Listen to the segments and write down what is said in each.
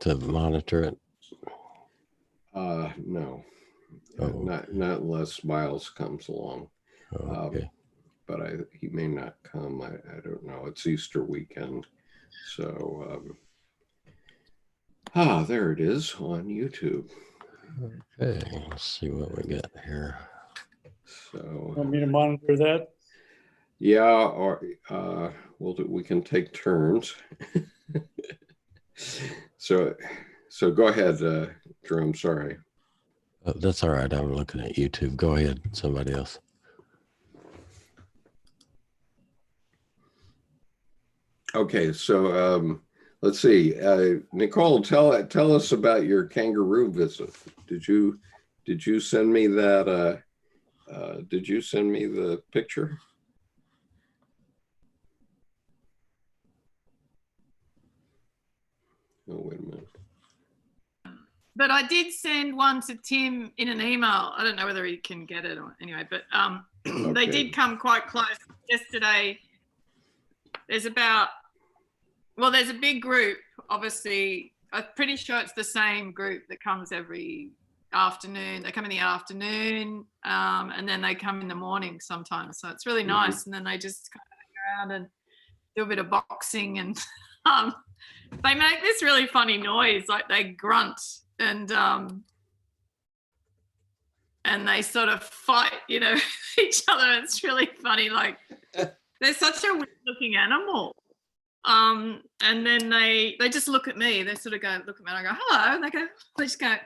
to monitor it? No. Oh, not unless Miles comes along. okay. But he may not come. I don't know. It's Easter weekend. So, there it is on YouTube. Okay, let's see what we got here. So, Want me to monitor that? yeah, or we can take turns. So go ahead, Jerome. Sorry. That's all right. I'm looking at YouTube. Go ahead, somebody else. Okay, so let's see. Nicole, tell us about your kangaroo visit. Did you send me that? Did you send me the picture? Oh, wait a minute. But I did send one to Tim in an email. I don't know whether he can get it or anyway, but Okay. They did come quite close yesterday. There's a big group, obviously. I'm pretty sure it's the same group that comes every afternoon. They come in the afternoon and then they come in the morning sometimes. So it's really nice. And then they just kind of hang around and do a bit of boxing and they make this really funny noise, like they grunt and they sort of fight, each other. It's really funny. Like they're such a weird looking animal. And then they just look at me. They sort of go, look at me and I go, hello. And they just go,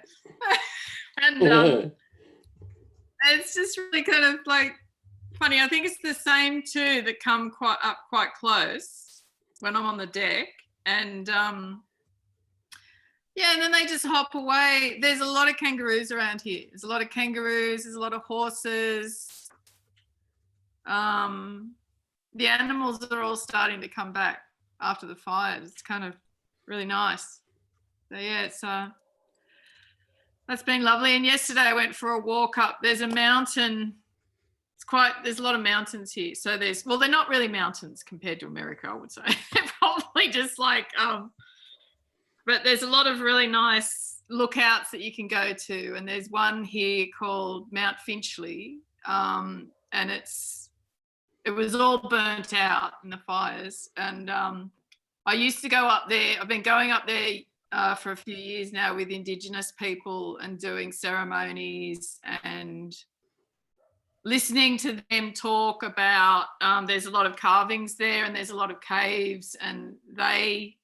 and it's just really kind of like funny. I think it's the same two that come quite close when I'm on the deck. And and then they just hop away. There's a lot of kangaroos around here. There's a lot of kangaroos. There's a lot of horses. The animals are all starting to come back after the fires. It's kind of really nice. So yeah, that's been lovely. And yesterday I went for a walk up. There's a mountain. There's a lot of mountains here. So they're not really mountains compared to America, I would say. They're probably just like, but there's a lot of really nice lookouts that you can go to. And there's one here called Mount Finchley. And it was all burnt out in the fires. And I used to go up there. I've been going up there for a few years now with Indigenous people and doing ceremonies and listening to them talk about, there's a lot of carvings there and there's a lot of caves, and they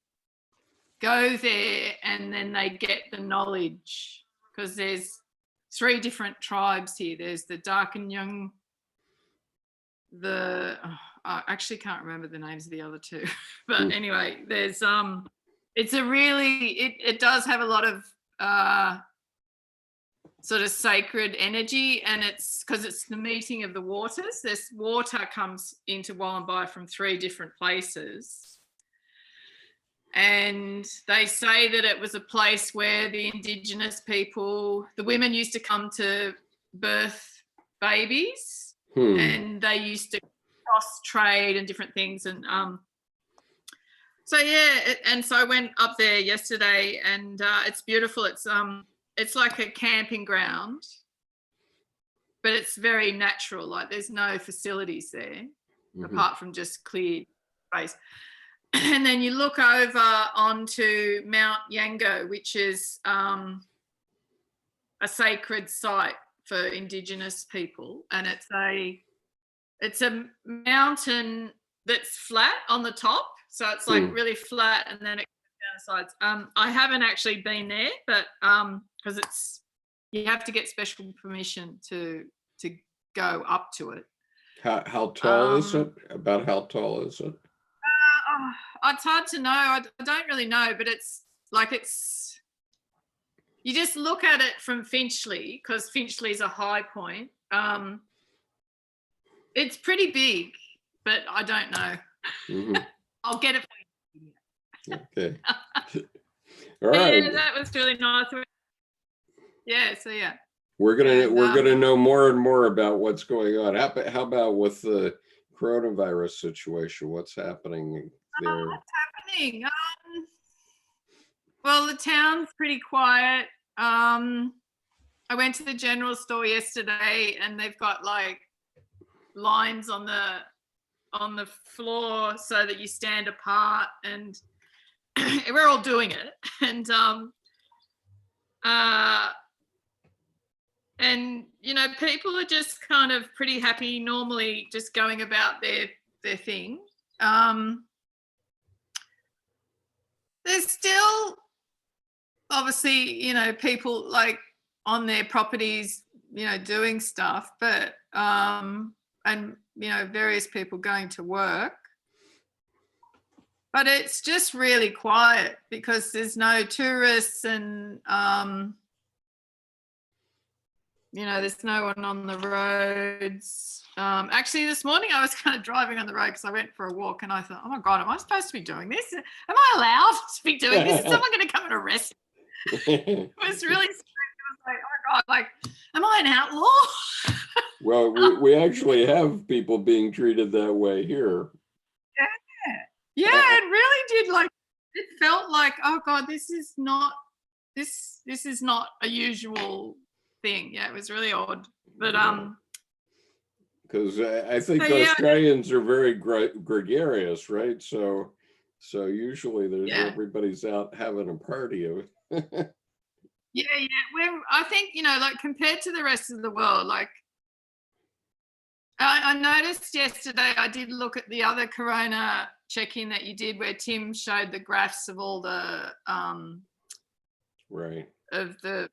go there and then they get the knowledge, because there's 3 different tribes here. There's the Darkanyung, I actually can't remember the names of the other 2, but anyway, there's it's a really, it does have a lot of sort of sacred energy, and it's because it's the meeting of the waters. This water comes into Wollombi from 3 different places, and they say that it was a place where the Indigenous people, the women used to come to birth babies, and they used to cross trade and different things. And so I went up there yesterday, and it's beautiful. It's like a camping ground, but it's very natural. Like there's no facilities there apart from just cleared space. And then you look over onto Mount Yango, which is a sacred site for Indigenous people, and it's a mountain that's flat on the top, so it's like really flat, and then it goes down the sides. I haven't actually been there, but because you have to get special permission to go up to it. How tall is it? About how tall is it? It's hard to know. I don't really know, but you just look at it from Finchley, because Finchley is a high point. It's pretty big, but I don't know. I'll get it for you. Okay. All right. Yeah, that was really nice. Yeah, so yeah. We're gonna know more and more about what's going on. How about with the coronavirus situation? What's happening there? What's happening? Well, the town's pretty quiet. I went to the general store yesterday, and they've got like lines on the floor so that you stand apart, and we're all doing it. And you know, people are just kind of pretty happy normally, just going about their thing. There's still obviously, you know, people like on their properties, you know, doing stuff, but and you know, various people going to work. But it's just really quiet because there's no tourists, and you know, there's no one on the roads. Actually, this morning I was kind of driving on the road because I went for a walk, and I thought, oh my God, am I supposed to be doing this? Am I allowed to be doing this? Is someone going to come and arrest me? It was really strange. I was like, oh my God, like, am I an outlaw? Well, we actually have people being treated that way here. Yeah, it really did. Like, it felt like, oh God, this is not a usual thing. Yeah, it was really odd. But because I think So, yeah. Australians are very gregarious, right? So usually there's Yeah. everybody's out having a party. Yeah. I think, you know, like compared to the rest of the world, like I noticed yesterday, I did look at the other corona check-in that you did, where Tim showed the graphs of all the Right. of the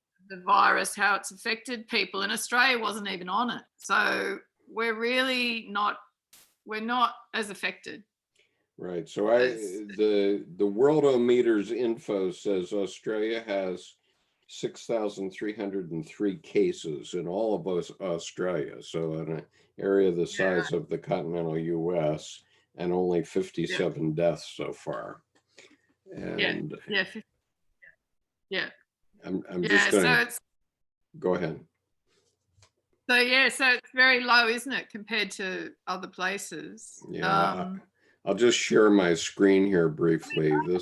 virus, how it's affected people, and Australia wasn't even on it. So we're not as affected. Right. So the Worldometer's info says Australia has 6,303 cases in all of Australia. So in an area the size of the continental US, and only 57 deaths so far. And yeah. I'm just going to go ahead. So it's very low, isn't it, compared to other places? Yeah. I'll just share my screen here briefly. I don't know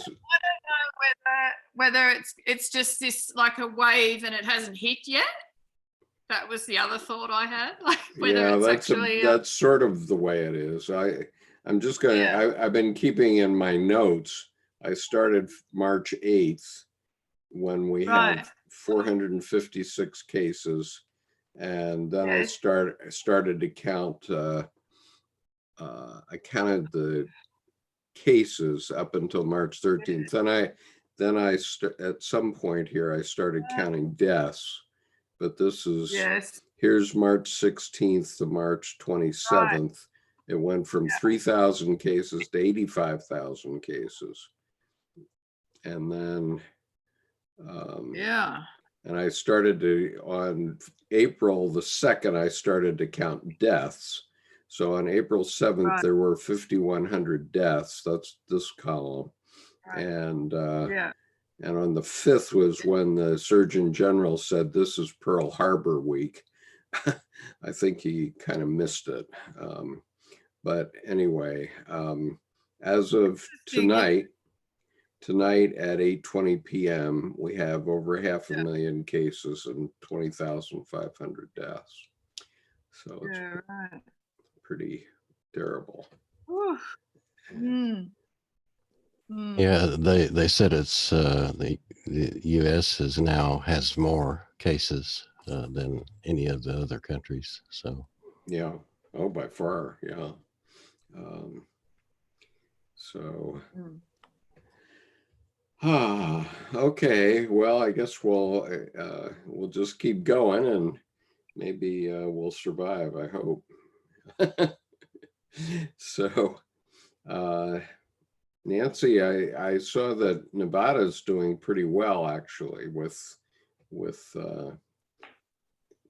whether it's just this like a wave and it hasn't hit yet. That was the other thought I had. Like whether it's actually that's sort of the way it is. I'm just going to, I've been keeping in my notes. I started March 8th when we had 456 cases. And then I started to count, I counted the cases up until March 13th. Then I at some point here, I started counting deaths, but this is, here's March 16th to March 27th. It went from 3,000 cases to 85,000 cases. And then, and I started to, on April the 2nd, I started to count deaths. So on April 7th, there were 5,100 deaths. That's this column. And on the 5th was when the Surgeon General said, this is Pearl Harbor week. I think he kind of missed it. But anyway, as of tonight at 8:20 p.m., we have over 500,000 cases and 20,500 deaths. So it's pretty terrible. Yeah, they said it's the U.S. has more cases than any of the other countries. So yeah, oh, by far, yeah. Okay. Well, I guess we'll just keep going, and maybe we'll survive, I hope. So, Nancy, I saw that Nevada's doing pretty well, actually, with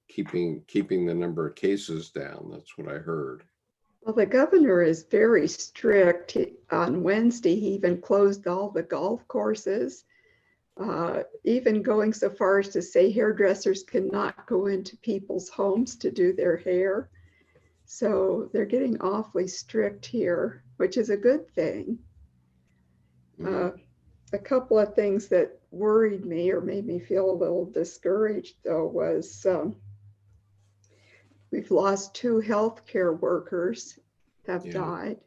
keeping the number of cases down. That's what I heard. Well, the governor is very strict. On Wednesday, he even closed all the golf courses, even going so far as to say hairdressers cannot go into people's homes to do their hair. So they're getting awfully strict here, which is a good thing. A couple of things that worried me or made me feel a little discouraged, though, was we've lost 2 healthcare workers have died.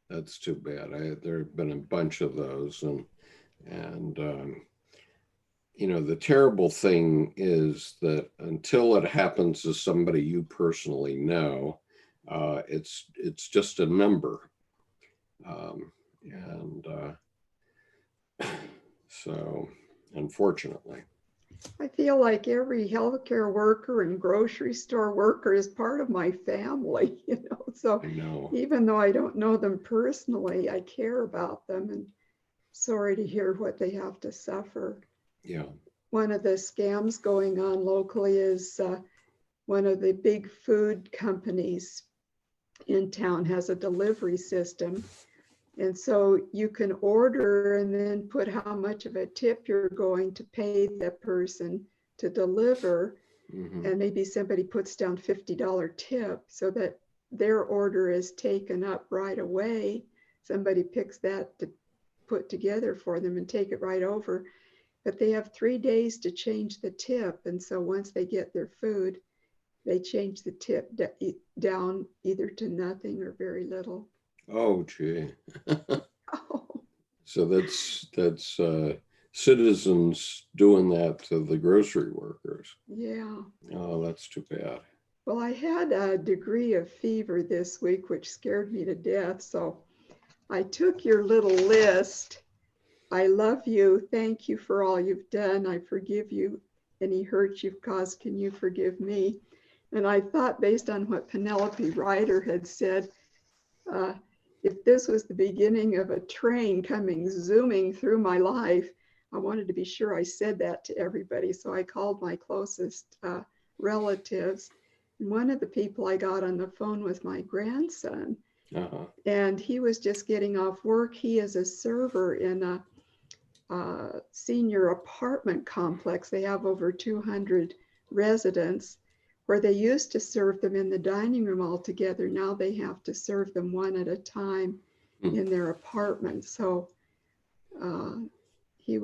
That's too bad. There have been a bunch of those, and you know, the terrible thing is that until it happens to somebody you personally know, it's just a number, and so unfortunately. I feel like every healthcare worker and grocery store worker is part of my family, you know. So I know. even though I don't know them personally, I care about them, and sorry to hear what they have to suffer. Yeah. One of the scams going on locally is one of the big food companies in town has a delivery system. And so you can order and then put how much of a tip you're going to pay the person to deliver. Mm-hmm. And maybe somebody puts down $50 tip so that their order is taken up right away. Somebody picks that to put together for them and take it right over. But they have 3 days to change the tip. And so once they get their food, they change the tip down either to nothing or very little. Oh, gee. Oh. So that's citizens doing that to the grocery workers. Yeah. Oh, that's too bad. Well, I had a degree of fever this week, which scared me to death. So I took your little list. I love you. Thank you for all you've done. I forgive you. Any hurt you've caused, can you forgive me? And I thought, based on what Penelope Ryder had said, if this was the beginning of a train coming zooming through my life, I wanted to be sure I said that to everybody. So I called my closest relatives. And one of the people I got on the phone was my grandson. Uh-huh. And he was just getting off work. He is a server in a senior apartment complex. They have over 200 residents. Where they used to serve them in the dining room all together, now they have to serve them one at a time in their apartment. So he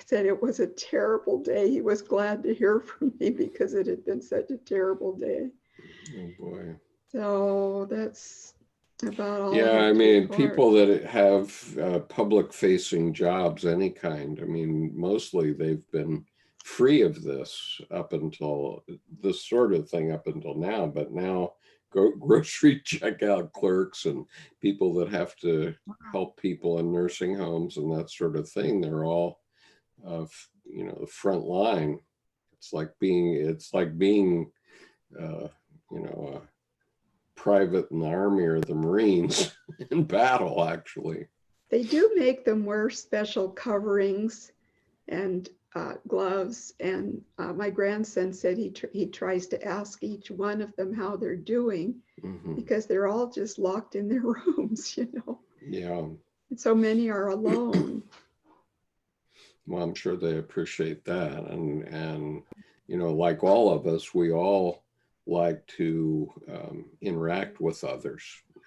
said it was a terrible day. He was glad to hear from me because it had been such a terrible day. Oh boy. So that's about all. Yeah, I mean, people that have public-facing jobs, any kind, I mean, mostly they've been free of this up until this sort of thing up until now, but now grocery checkout clerks and people that have to help people in nursing homes and that sort of thing, they're all, you know, the front line. It's like being, you know, a private in the Army or the Marines in battle, actually. They do make them wear special coverings and gloves, and my grandson said he tries to ask each one of them how they're doing, because they're all just locked in their rooms, you know. Yeah. And so many are alone. Well, I'm sure they appreciate that, and you know, like all of us, we all like to interact with others,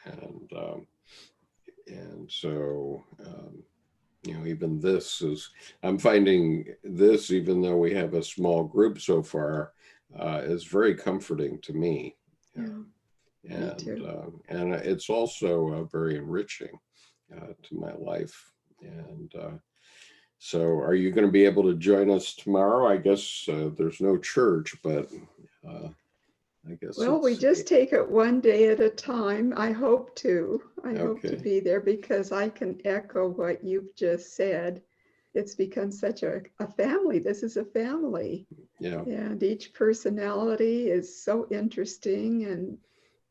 and so. You know, even this is, I'm finding this, even though we have a small group so far, is very comforting to me. Yeah, and me too. And it's also very enriching to my life. And so are you going to be able to join us tomorrow? I guess there's no church, but I guess. Well, we just take it one day at a time. I hope to be there, because I can echo what you've just said. It's become such a family. This is a family. Yeah. And each personality is so interesting and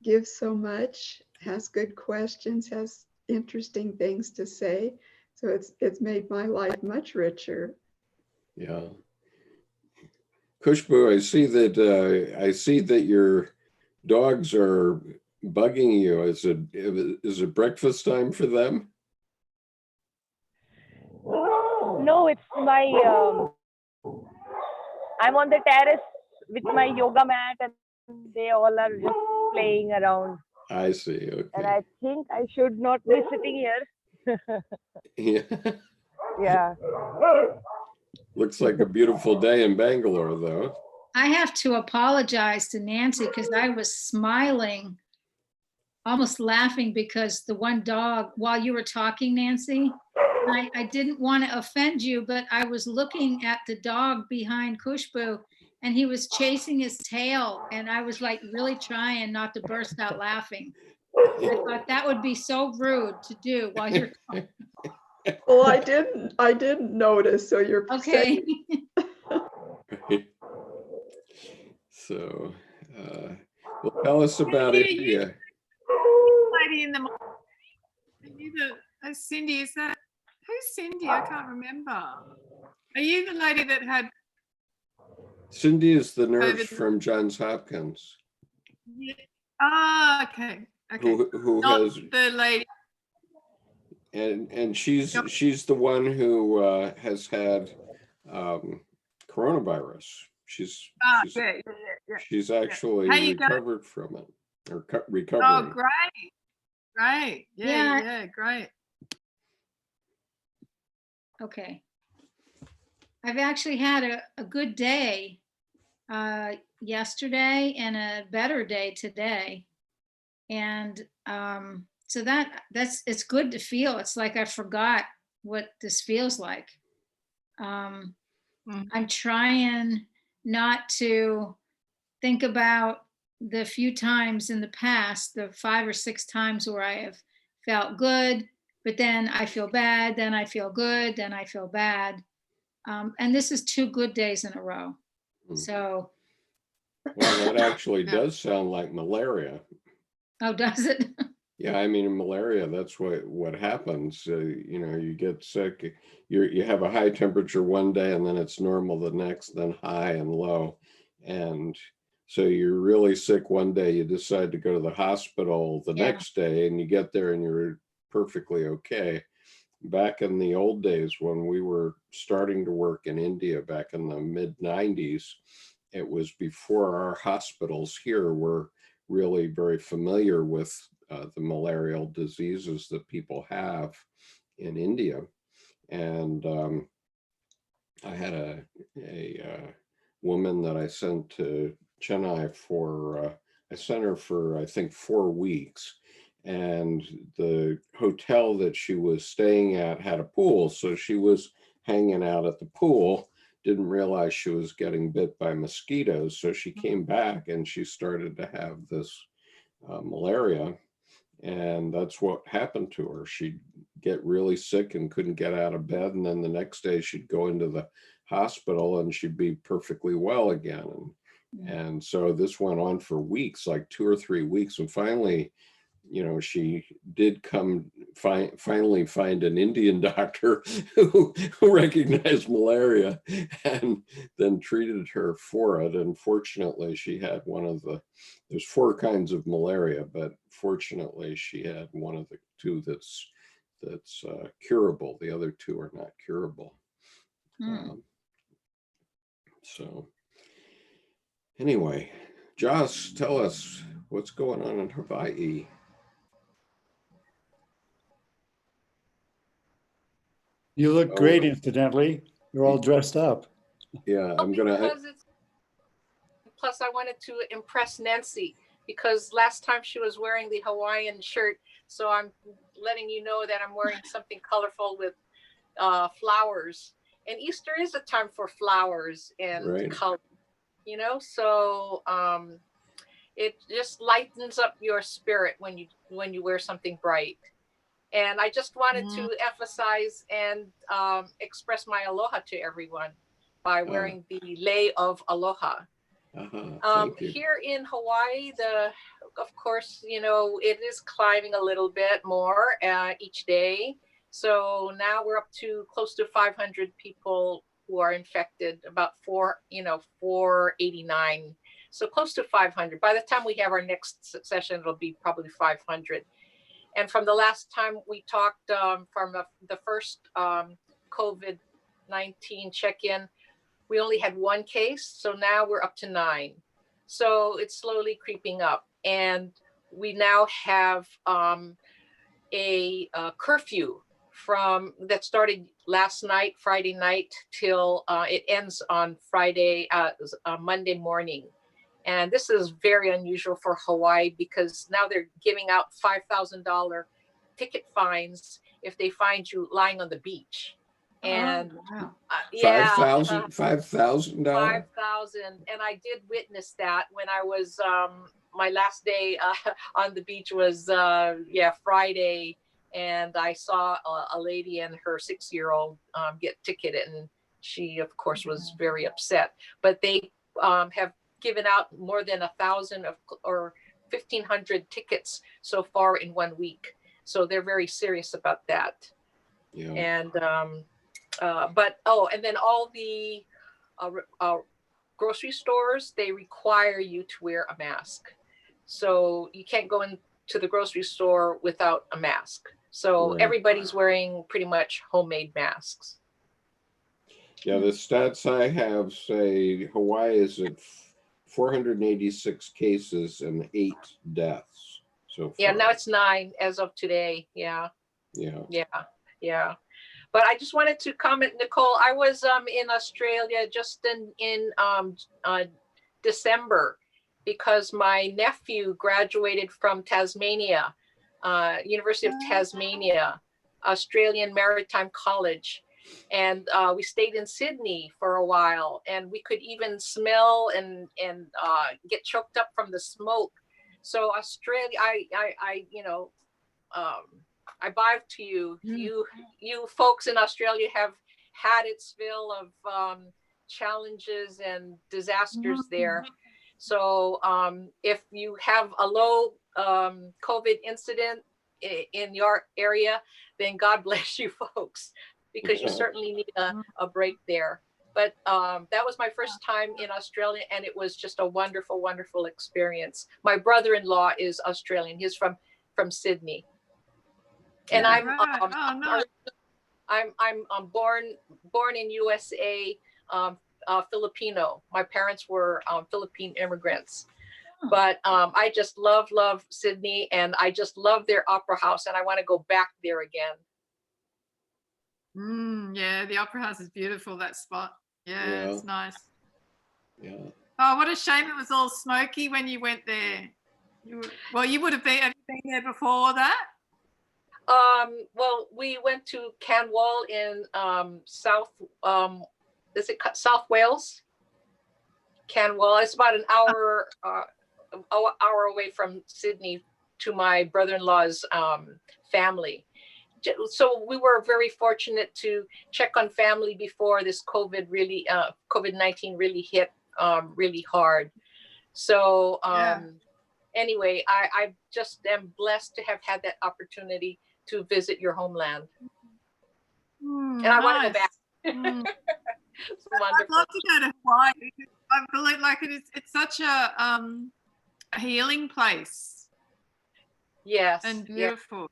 gives so much, has good questions, has interesting things to say. So it's made my life much richer. Yeah. Kushbu, I see that your dogs are bugging you. Is it breakfast time for them? No, it's my. I'm on the terrace with my yoga mat, and they all are just playing around. I see. Okay. And I think I should not be sitting here. Yeah. Yeah. Looks like a beautiful day in Bangalore, though. I have to apologize to Nancy because I was smiling, almost laughing because the one dog, while you were talking, Nancy, I didn't want to offend you, but I was looking at the dog behind Kushbu and he was chasing his tail. And I was like really trying not to burst out laughing. I thought that would be so rude to do while you're talking. Well, I didn't notice, so you're Okay. So, well, tell us about it. Yeah. Lady in the. Are you the Cindy? Is that who's Cindy? I can't remember. Are you the lady that had? Cindy is the nurse COVID. from Johns Hopkins Yeah. Ah, okay. Okay. who Not has the lady. and she's the one who has had coronavirus. She's she's actually recovered from it or recovering. Oh, great. Great. Yeah, great. Okay. I've actually had a good day yesterday and a better day today. And so it's good to feel. It's like I forgot what this feels like. I'm trying not to think about the few times in the past, the 5 or 6 times where I have felt good, but then I feel bad, then I feel good, then I feel bad. And this is 2 good days in a row. So. Well, that actually does sound like malaria. Oh, does it? Yeah, I mean, in malaria, that's what happens. You know, you get sick, you have a high temperature one day and then it's normal the next, then high and low. And so you're really sick one day, you decide to go to the hospital the next day and you get there and you're perfectly okay. Back in the old days when we were starting to work in India back in the mid 90s, it was before our hospitals here were really very familiar with the malarial diseases that people have in India. And I had a woman that I sent to Chennai for, I sent her for, I think, 4 weeks. And the hotel that she was staying at had a pool. So she was hanging out at the pool, didn't realize she was getting bit by mosquitoes. So she came back and she started to have this malaria. And that's what happened to her. She'd get really sick and couldn't get out of bed. And then the next day she'd go into the hospital and she'd be perfectly well again. And so this went on for weeks, like 2 or 3 weeks. And finally, you know, she did finally find an Indian doctor who recognized malaria and then treated her for it. And fortunately, she had one of there's 4 kinds of malaria, but fortunately, she had one of the 2 that's curable. The other 2 are not curable. So anyway, Joss, tell us what's going on in Hawaii. You look great, incidentally. You're all dressed up. Yeah, I'm gonna. Plus, I wanted to impress Nancy because last time she was wearing the Hawaiian shirt. So I'm letting you know that I'm wearing something colorful with flowers. And Easter is a time for flowers and color, you know. So it just lightens up your spirit when you wear something bright. And I just wanted to emphasize and express my aloha to everyone by wearing the lei of aloha. Here in Hawaii, of course, you know, it is climbing a little bit more each day. So now we're up to close to 500 people who are infected, about 489. So close to 500. By the time we have our next session, it'll be probably 500. And from the last time we talked, from the first COVID-19 check-in, we only had 1 case. So now we're up to 9. So it's slowly creeping up. And we now have a curfew that started last night, Friday night, till it ends on Monday morning. And this is very unusual for Hawaii because now they're giving out $5,000 ticket fines if they find you lying on the beach. And wow. yeah, $5,000. $5,000. And I did witness that when I was my last day on the beach was Friday, and I saw a lady and her 6-year-old get ticketed, and she of course was very upset. But they have given out more than 1,000 or 1,500 tickets so far in 1 week. So they're very serious about that. Yeah. And and then all the grocery stores, they require you to wear a mask. So you can't go into the grocery store without a mask. So Right. everybody's wearing pretty much homemade masks. Yeah, the stats I have say Hawaii is at 486 cases and 8 deaths so far. Yeah, now it's 9 as of today. Yeah. But I just wanted to comment, Nicole. I was in Australia just in December because my nephew graduated from Tasmania, University of Tasmania, Australian Maritime College. And we stayed in Sydney for a while, and we could even smell and get choked up from the smoke. So Australia, I bow to you. You folks in Australia have had its fill of challenges and disasters there. So if you have a low COVID incident in your area, then God bless you folks, because you certainly need a break there. But that was my first time in Australia, and it was just a wonderful, wonderful experience. My brother-in-law is Australian. He's from Sydney. And I'm born in USA, Filipino. My parents were Philippine immigrants, but I just love Sydney, and I just love their opera house, and I want to go back there again. Yeah, the opera house is beautiful. That spot. Yeah, it's nice. Yeah. Oh, what a shame it was all smoky when you went there. You would have been. Have you been there before that? Well, we went to Canwall in South Wales? Canwall. It's about an hour away from Sydney to my brother-in-law's family. So we were very fortunate to check on family before this COVID-19 really hit really hard. So anyway, I just am blessed to have had that opportunity to visit your homeland. And I want to go back. It's wonderful. I'd love to go to Hawaii. I believe it's such a healing place. Yes. And beautiful. Yeah.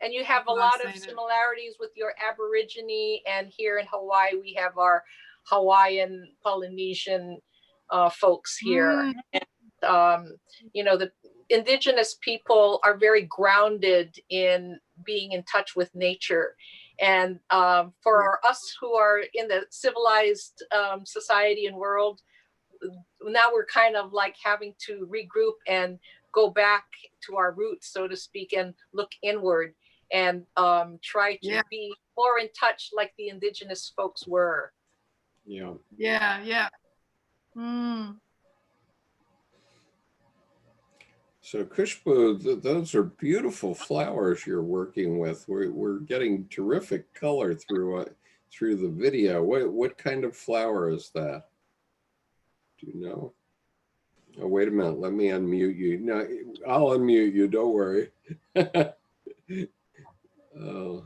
And you have a lot of similarities with your Aborigine, and here in Hawaii we have our Hawaiian Polynesian folks here. And the indigenous people are very grounded in being in touch with nature. And for us who are in the civilized society and world, now we're kind of like having to regroup and go back to our roots, so to speak, and look inward and try to be more in touch like the indigenous folks were. Yeah. So Kushbu, those are beautiful flowers you're working with. We're getting terrific color through the video. What kind of flower is that? Do you know? Oh, wait a minute. Let me unmute you. No, I'll unmute you. Don't worry. Oh,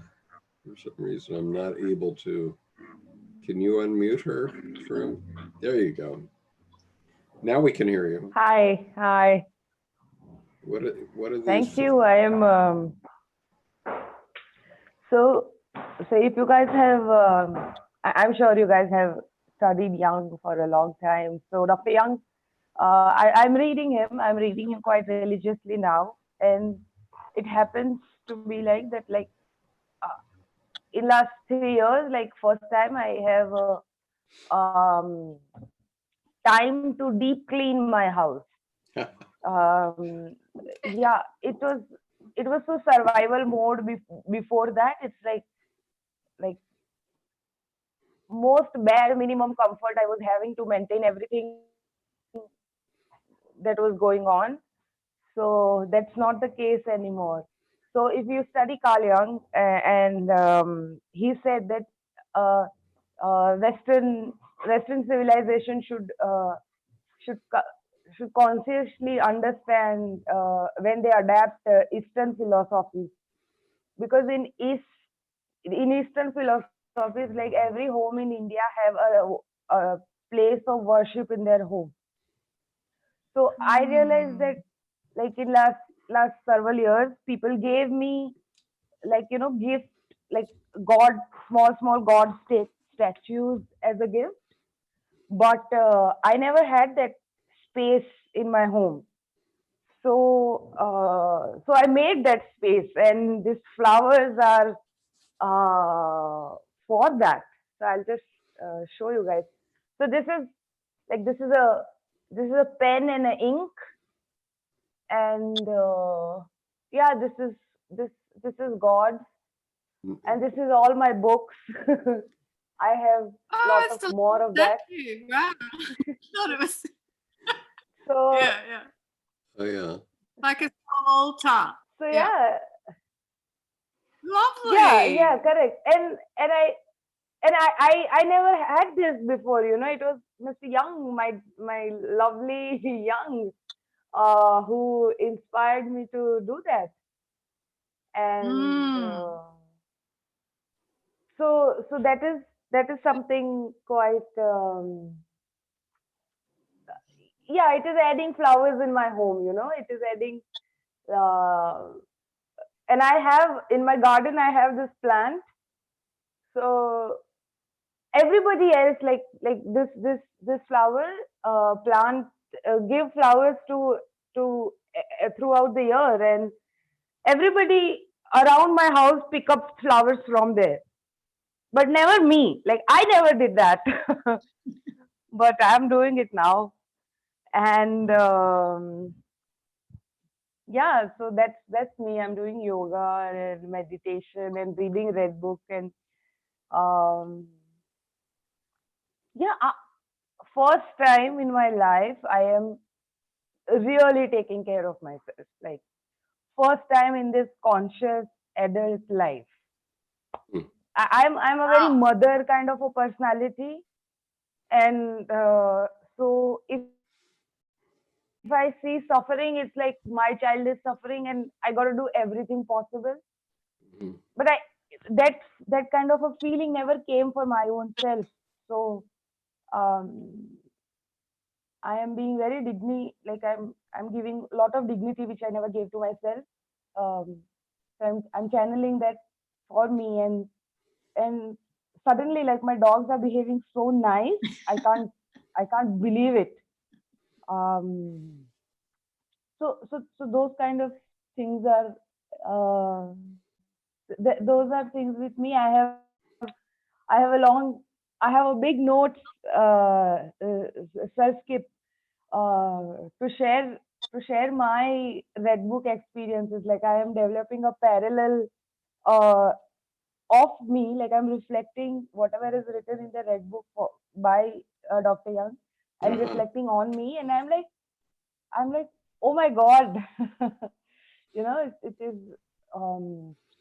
for some reason I'm not able to. Can you unmute her? There you go. Now we can hear you. Hi. What are these? Thank you. I am. So if you guys have, I'm sure you guys have studied Young for a long time. So Dr. Young, I'm reading him. I'm reading him quite religiously now, and it happens to be like that. Like in last 3 years, like first time I have time to deep clean my house. Yeah, it was so survival mode before that. It's like most bare minimum comfort I was having to maintain everything that was going on. So that's not the case anymore. So if you study Carl Jung, and he said that uh, Western civilization should consciously understand when they adapt Eastern philosophies, because in Eastern philosophies, like every home in India have a place of worship in their home. So I realized that, like in last several years, people gave me, like, gift, like God, small God statues as a gift, but I never had that space in my home. So I made that space, and these flowers are for that. So I'll just show you guys. So this is a pen and an ink, and yeah, this is God, and this is all my books. I have Oh, lots it's of a more of that. statue. Wow. I thought it was So yeah. Oh yeah. Like a small altar. so Yeah. yeah, Lovely. yeah, correct. And I never had this before. It was Mr. Young, my lovely Young, who inspired me to do that. And so that is something quite yeah, it is adding flowers in my home. It is adding uh, and I have in my garden, I have this plant. So everybody else, like this flower plant give flowers to throughout the year, and everybody around my house pick up flowers from there, but never me. Like I never did that. But I'm doing it now. And yeah, so that's me. I'm doing yoga and meditation and reading red book, and um yeah, first time in my life I am really taking care of myself. Like first time in this conscious adult life. Hmm. I'm a very mother kind of a personality, and so if I see suffering, it's like my child is suffering, and I got to do everything possible. Mhm. But that kind of a feeling never came for my own self. So um, I am being very like I'm giving a lot of dignity which I never gave to myself. So I'm channeling that for me, and suddenly, like, my dogs are behaving so nice. I can't believe it. Um, so those kind of things are those are things with me. I have a long I have a big notes skip to share my red book experiences. Like I am developing a parallel uh, of me. Like I'm reflecting whatever is written in the red book by Dr. Young. I'm reflecting on me, and I'm like, oh my God. It is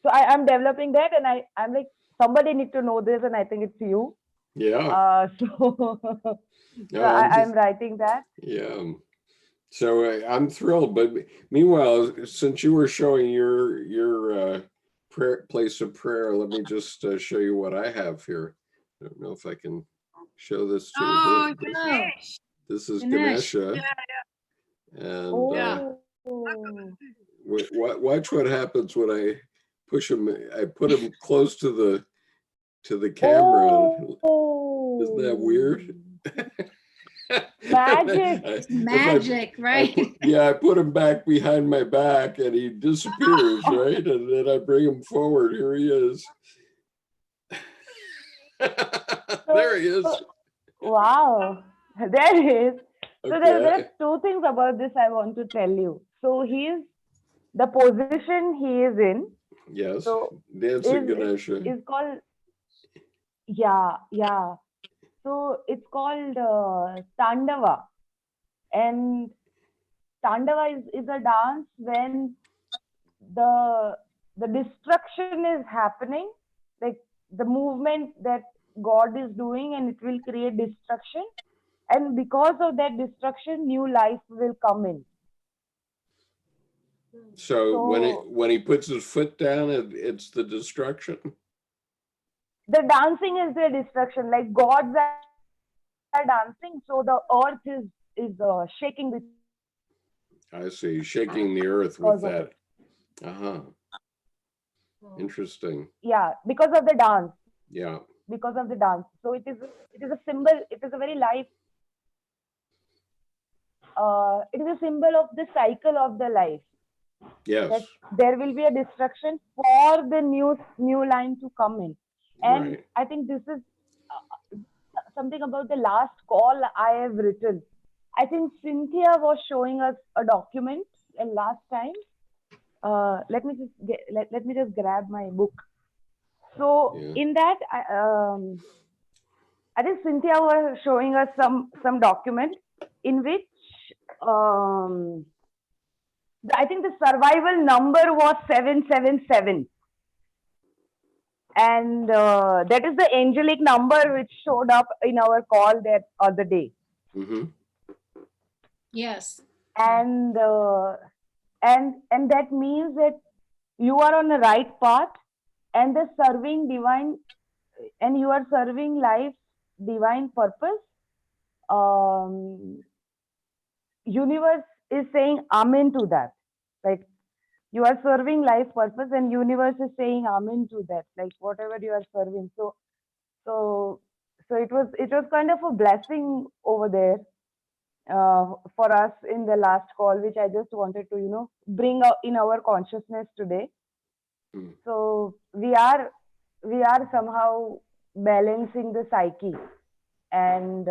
so I'm developing that, and I'm like, somebody need to know this, and I think it's you. Yeah. So No, I'm writing that. yeah. So I'm thrilled. But meanwhile, since you were showing your place of prayer, let me just show you what I have here. I don't know if I can show this to you. Oh, This is Ganesh. Ganesha. And Oh. watch what happens when I push him. I put him close to the camera. Oh. Isn't that weird? Magic. Magic, right? I put him back behind my back, and he disappears, right? And then I bring him forward. Here he is. There he is. Wow, there he is. So there Okay. are two things about this I want to tell you. So the position he is in. Yes. So Dancing Ganesha. is called, yeah. So it's called Tandava, and Tandava is a dance when the destruction is happening, like the movement that God is doing, and it will create destruction, and because of that destruction, new life will come in. So when he puts his foot down, it's the destruction. The dancing is the destruction, like gods are dancing, so the earth is shaking with. I see. Shaking the earth with that. Uh-huh. Interesting. Yeah, because of the dance. Yeah. Because of the dance. So it is a symbol, it is a very life, it is a symbol of the cycle of the life. Yes. That there will be a destruction for the new line to come in. And Right. I think this is something about the last call I have written. I think Cynthia was showing us a document last time. Let me just grab my book. So in that, I think Cynthia was showing us some document in which I think the survival number was 777. And that is the angelic number which showed up in our call that other day. Mm-hmm. Yes. And that means that you are on the right path, and the serving divine, and you are serving life's divine purpose. Universe is saying amen to that. Like, you are serving life purpose, and universe is saying amen to that, like whatever you are serving. So it was kind of a blessing over there for us in the last call, which I just wanted to bring up in our consciousness today. So we are somehow balancing the psyche, and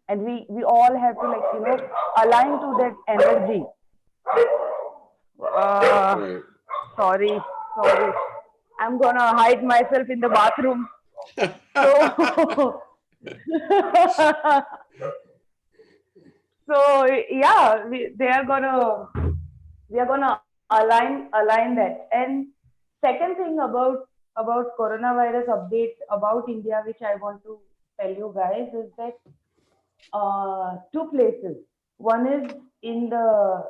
we all have to align to that energy. Right. Sorry, I'm gonna hide myself in the bathroom. So yeah, we are gonna align that. And second thing about coronavirus update about India, which I want to tell you guys, is that two places. One is in the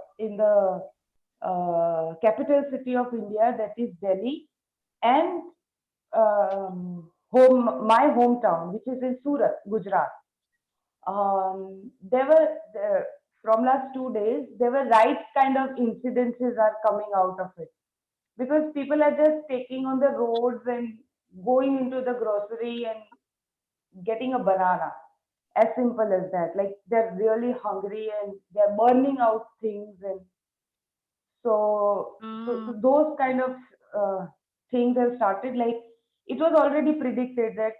capital city of India, that is Delhi, and my hometown, which is in Surat, Gujarat. From last 2 days, there were right kind of incidences are coming out of it, because people are just taking on the roads and going into the grocery and getting a banana. As simple as that. Like, they're really hungry and they're burning out things, and so those kind of things have started. Like, it was already predicted that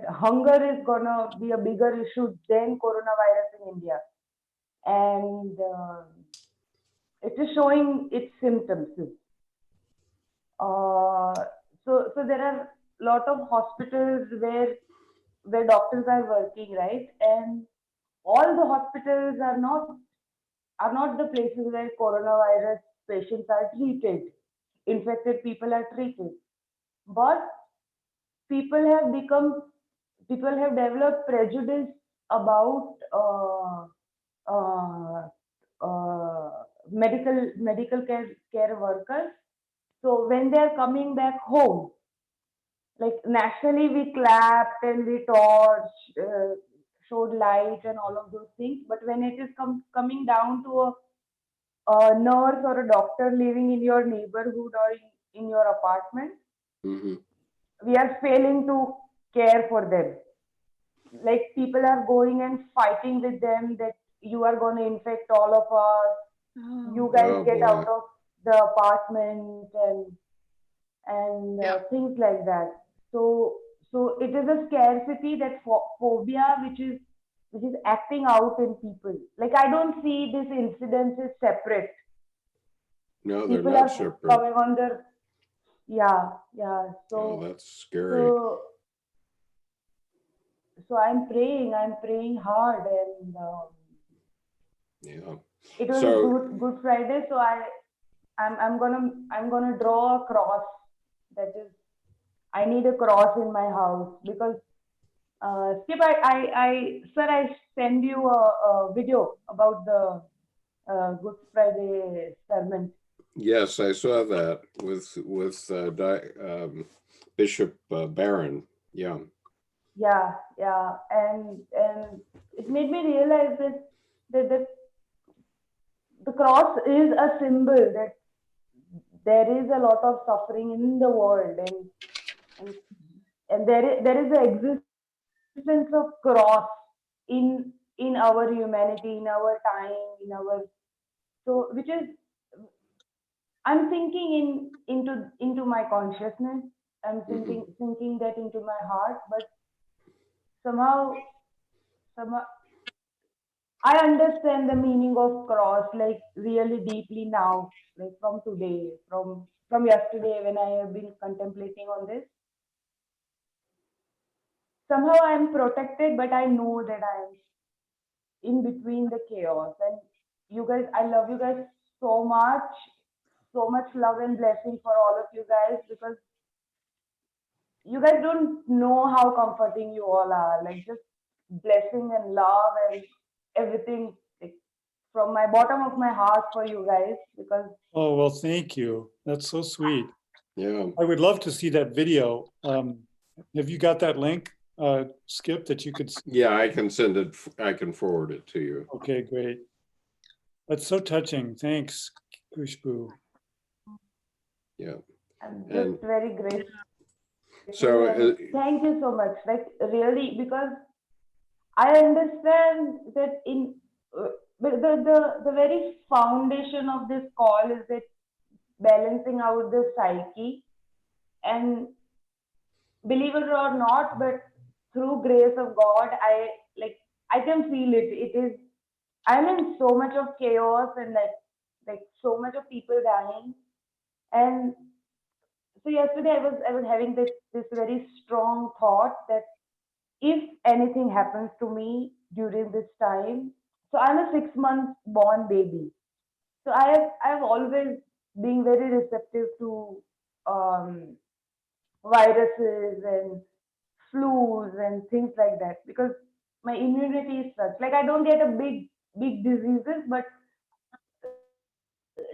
hunger is gonna be a bigger issue than coronavirus in India, and it is showing its symptoms. So there are a lot of hospitals where doctors are working, right? And all the hospitals are not the places where coronavirus patients are treated. Infected people are treated, but people have developed prejudice about medical care workers. So when they are coming back home, like, nationally we clapped and we torched, showed light and all of those things. But when it is coming down to a nurse or a doctor living in your neighborhood or in your apartment, we are failing to care for them. Like, people are going and fighting with them that you are going to infect all of us. You guys get out of the apartment, and things like that. So it is a scarcity, that phobia, which is acting out in people. Like, I don't see this incidence as separate. No, they're People not are separate. coming on their, yeah. Oh, So that's scary. so I'm praying hard, and Yeah. it was So Good Friday. So I'm gonna draw a cross. That is, I need a cross in my house, because Skip, sir, I send you a video about the Good Friday sermon. yes, I saw that with Bishop Barron. Yeah. Yeah, and it made me realize that the cross is a symbol that there is a lot of suffering in the world, and there is the existence of cross in our humanity, in our time, in our, so which is, I'm thinking into my consciousness. I'm thinking that into my heart, but somehow I understand the meaning of cross, like, really deeply now, like from today, from yesterday, when I have been contemplating on this. Somehow I am protected, but I know that I am in between the chaos. And you guys, I love you guys so much, so much love and blessing for all of you guys, because you guys don't know how comforting you all are. Like, just blessing and love and everything, like, from my bottom of my heart for you guys, because Oh, well, thank you. That's so sweet. Yeah. I would love to see that video. Have you got that link, Skip, that you could see? Yeah, I can send it. I can forward it to you. Okay, great. That's so touching. Thanks, Kushbu. Yeah. I'm And just very grateful. so And thank you so much. Like, really, because I understand that the very foundation of this call is that balancing out the psyche, and believe it or not, but through grace of God, I can feel it. It is, I'm in so much of chaos, and like so much of people dying. And so yesterday I was having this very strong thought that if anything happens to me during this time, so I'm a 6 month born baby. So I've always been very receptive to um, viruses and flus and things like that, because my immunity is such. Like, I don't get a big diseases, but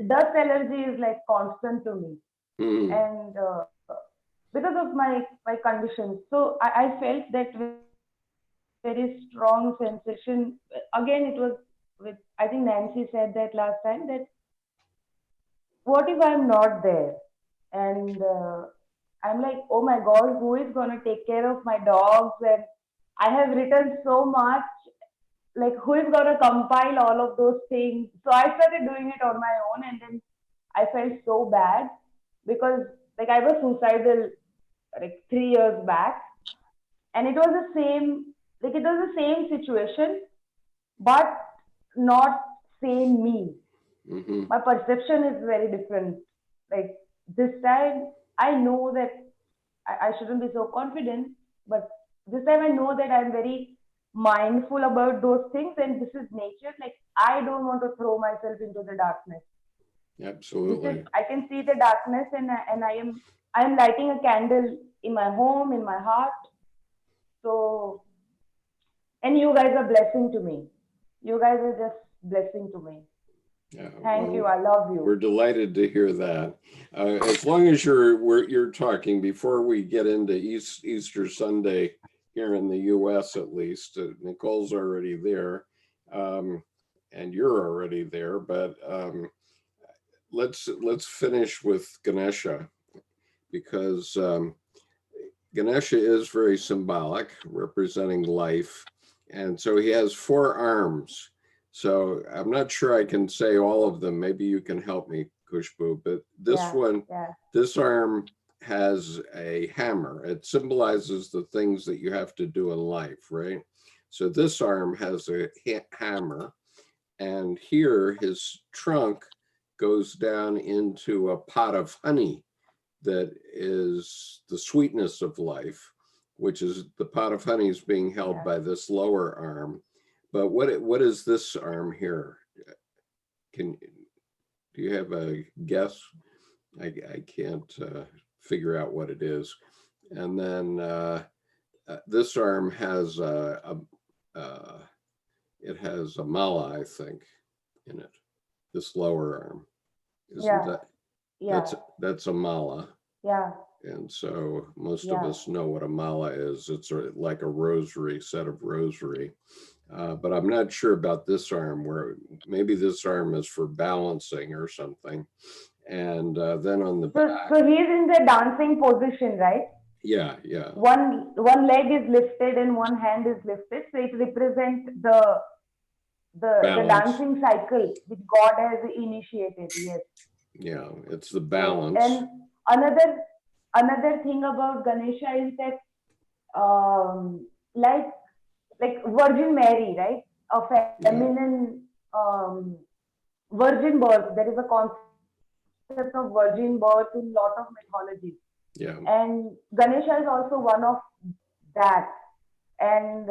dust allergy is like constant to me, and because of my condition. So I felt that very strong sensation. Again, it was with, I think Nancy said that last time, that what if I'm not there? And I'm like, oh my God, who is going to take care of my dogs? And I have written so much, like, who is going to compile all of those things? So I started doing it on my own, and then I felt so bad, because, like, I was suicidal like 3 years back, and it was the same, like, it was the same situation, but not same me. My perception is very different. Like, this time, I know that I shouldn't be so confident, but this time I know that I'm very mindful about those things, and this is nature. Like, I don't want to throw myself into the darkness. absolutely. I can see the darkness, and I am lighting a candle in my home, in my heart. So, and you guys are blessing to me. You guys are just blessing to me. Yeah, Thank well, you. I love you. We're delighted to hear that. As long as you're talking, before we get into Easter Sunday here in the U.S. at least, Nicole's already there, and you're already there. But let's finish with Ganesha, because Ganesha is very symbolic, representing life, and so he has 4 arms. So I'm not sure I can say all of them. Maybe you can help me, Kushbu. But this one, this arm has a hammer. It symbolizes the things that you have to do in life, right? So this arm has a hammer, and here his trunk goes down into a pot of honey that is the sweetness of life, which is the pot of honey is being held by this lower arm. But what is this arm here? Do you have a guess? I can't figure out what it is. And then this arm has it has a mala, I think, in it. This lower arm, isn't that? Yeah. That's a mala. Yeah. And so most of us know what a mala is. It's like a rosary, set of rosary. But I'm not sure about this arm, where maybe this arm is for balancing or something. And then on the back. So he's in the dancing position, right? Yeah, yeah. One leg is lifted and one hand is lifted. So it represents the dancing cycle which God has initiated. Yes. Yeah, it's the balance. And another thing about Ganesha is that like Virgin Mary, right? A feminine virgin birth. There is a concept of virgin birth in lot of mythologies. Yeah. And Ganesha is also one of that. And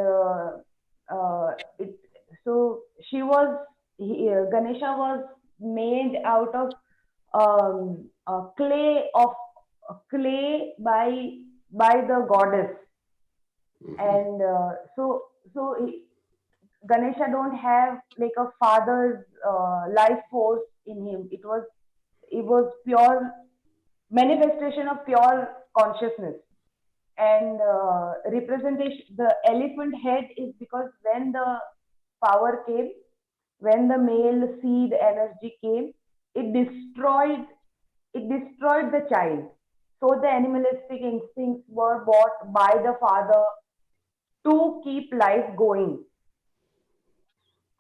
Ganesha was made out of clay by the goddess. And Ganesha don't have like a father's life force in him. It was pure manifestation of pure consciousness. And representation, the elephant head is because when the power came, when the male seed energy came, it destroyed the child. So the animalistic instincts were bought by the father to keep life going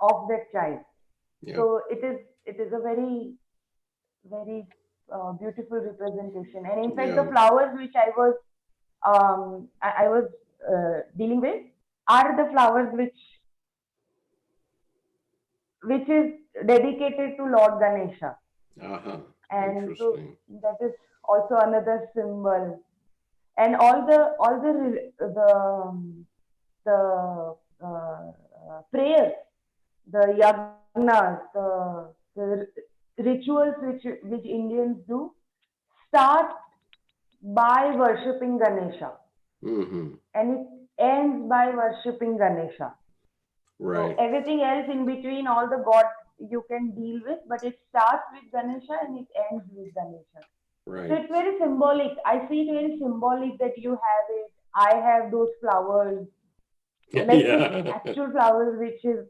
of that child. Yeah. So it is a very, very beautiful representation. And in fact, the flowers which I was dealing with are the flowers which is dedicated to Lord Ganesha. And so that is also another symbol. And all the prayers, the yagnas, the rituals which Indians do start by worshipping Ganesha. And it ends by worshipping Ganesha. Right. So everything else in between, all the gods you can deal with, but it starts with Ganesha and it ends with Ganesha. Right. So it's very symbolic. I see it very symbolic that you have it. I have those flowers, like actual flowers, which is.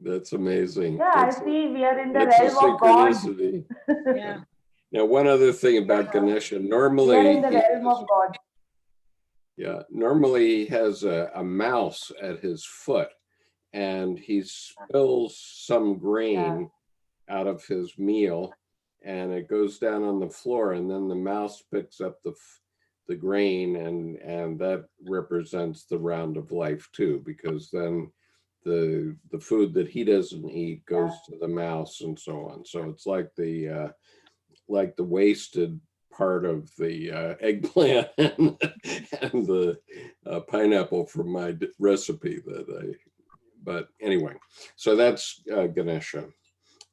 That's amazing. Yeah, I see we are in the realm of God. Yeah. Now, one other thing about Ganesha, normally we are in the realm of God. Yeah, normally he has a mouse at his foot, and he spills some grain out of his meal, and it goes down on the floor, and then the mouse picks up the grain, and that represents the round of life too, because then the food that he doesn't eat goes to the mouse and so on. So it's like the wasted part of the eggplant and the pineapple from my recipe but anyway, so that's Ganesha,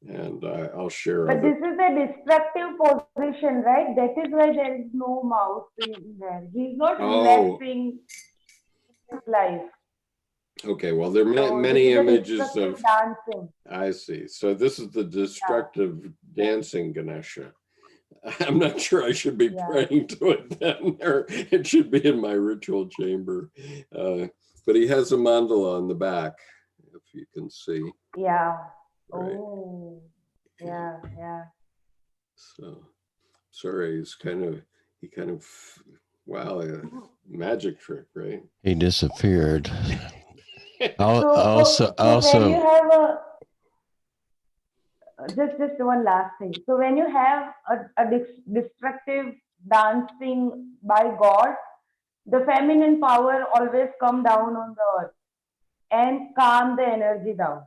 and I'll share. But this is a destructive position, right? That is why there is no mouse in there. He's not blessing life. Okay, well, there are many images of dancing. I see. So this is the destructive dancing Ganesha. I'm not sure I should be praying to it then, or it should be in my ritual chamber. But he has a mandala on the back, if you can see. Yeah. Right. Oh, yeah. So, sorry, he kind of, wow, a magic trick, right? He disappeared. So when you have just one last thing. So when you have a destructive dancing by God, the feminine power always come down on the earth and calm the energy down.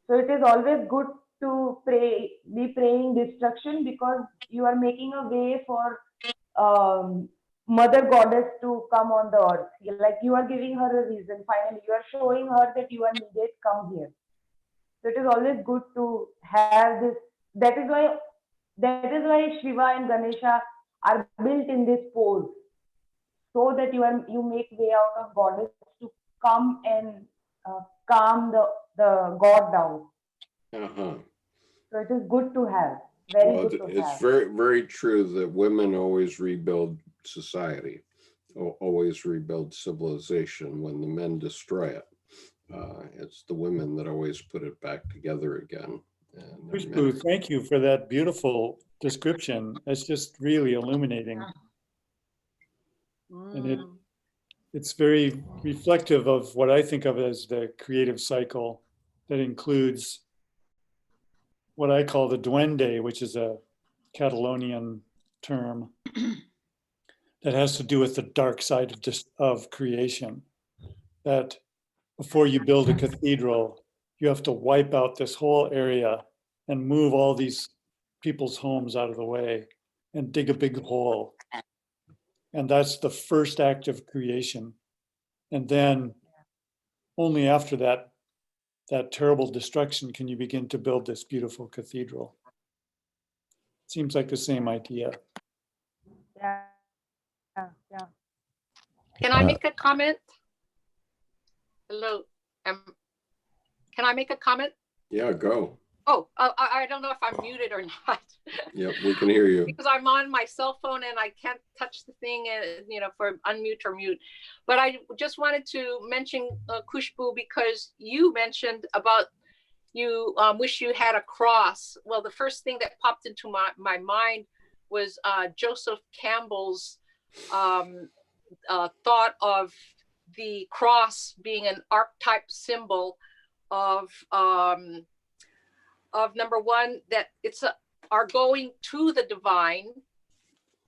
So it is always good to be praying destruction, because you are making a way for Mother Goddess to come on the earth. Like you are giving her a reason. Finally, you are showing her that you are needed. Come here. So it is always good to have this. That is why Shiva and Ganesha are built in this pose, so that you make way out of goddess to come and calm the god down. Uh-huh. So it is good to have. Very Well, good to it's have. very, very true that women always rebuild society, always rebuild civilization when the men destroy it. It's the women that always put it back together again. And Khushbu, thank you for that beautiful description. It's just really illuminating. And it's very reflective of what I think of as the creative cycle that includes what I call the duende, which is a Catalonian term that has to do with the dark side of creation. That before you build a cathedral, you have to wipe out this whole area and move all these people's homes out of the way and dig a big hole. And that's the first act of creation. And then only after that terrible destruction can you begin to build this beautiful cathedral. Seems like the same idea. Yeah. Can I make a comment? Hello. Can I make a comment? Yeah, go. Oh, I don't know if I'm muted or not. Yep, we can hear you. Because I'm on my cell phone and I can't touch the thing, for unmute or mute. But I just wanted to mention Khushbu, because you mentioned about you wish you had a cross. Well, the first thing that popped into my mind was Joseph Campbell's thought of the cross being an archetype symbol of number one, that it's our going to the divine,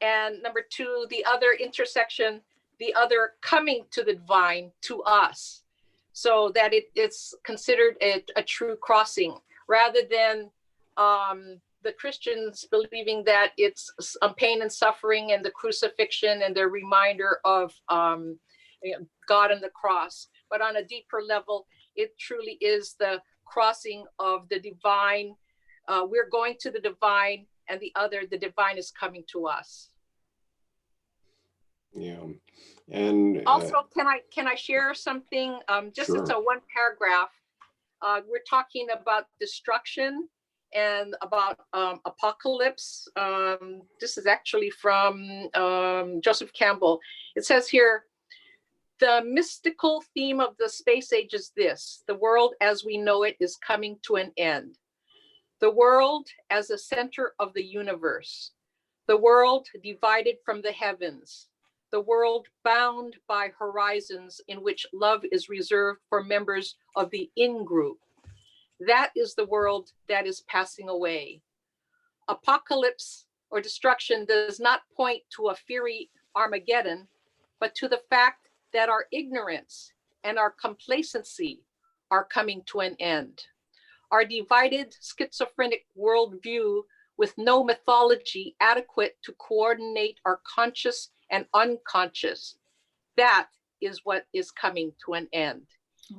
and number two, the other intersection, the other coming to the divine to us, so that it's considered a true crossing, rather than the Christians believing that it's pain and suffering and the crucifixion and the reminder of God and the cross. But on a deeper level, it truly is the crossing of the divine. We're going to the divine, and the divine is coming to us. Yeah. And also, can I share something? Just sure. It's a one paragraph. We're talking about destruction and about apocalypse. This is actually from Joseph Campbell. It says here, the mystical theme of the space age is this: the world as we know it is coming to an end. The world as a center of the universe. The world divided from the heavens. The world bound by horizons in which love is reserved for members of the in-group. That is the world that is passing away. Apocalypse or destruction does not point to a fiery Armageddon, but to the fact that our ignorance and our complacency are coming to an end. Our divided schizophrenic worldview with no mythology adequate to coordinate our conscious and unconscious, that is what is coming to an end.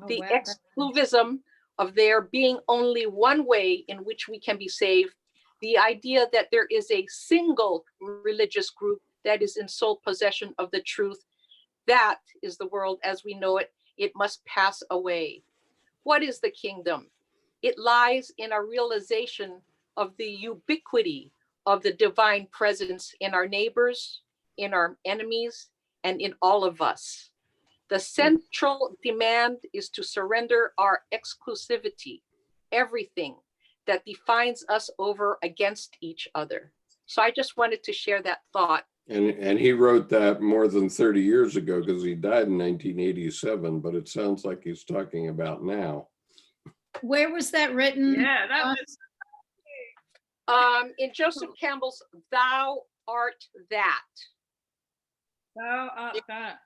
The exclusivism of there being only one way in which we can be saved, the idea that there is a single religious group that is in sole possession of the truth, that is the world as we know it. It must pass away. What is the kingdom? It lies in a realization of the ubiquity of the divine presence in our neighbors, in our enemies, and in all of us. The central demand is to surrender our exclusivity, everything that defines us over against each other. So I just wanted to share that thought. And he wrote that more than 30 years ago, because he died in 1987, but it sounds like he's talking about now. Where was that written? Yeah, that was In Joseph Campbell's Thou Art That. Thou art that.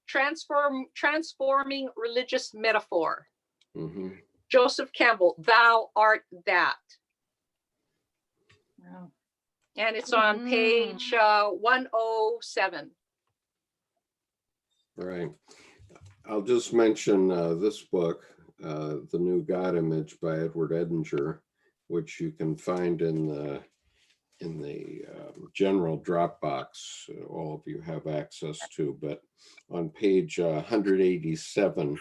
Transforming religious metaphor. Mhm. Joseph Campbell, Thou Art That. Wow. And it's on page 107. Right. I'll just mention this book, The New God Image by Edward Edinger, which you can find in the general Dropbox. All of you have access to, but on page 187,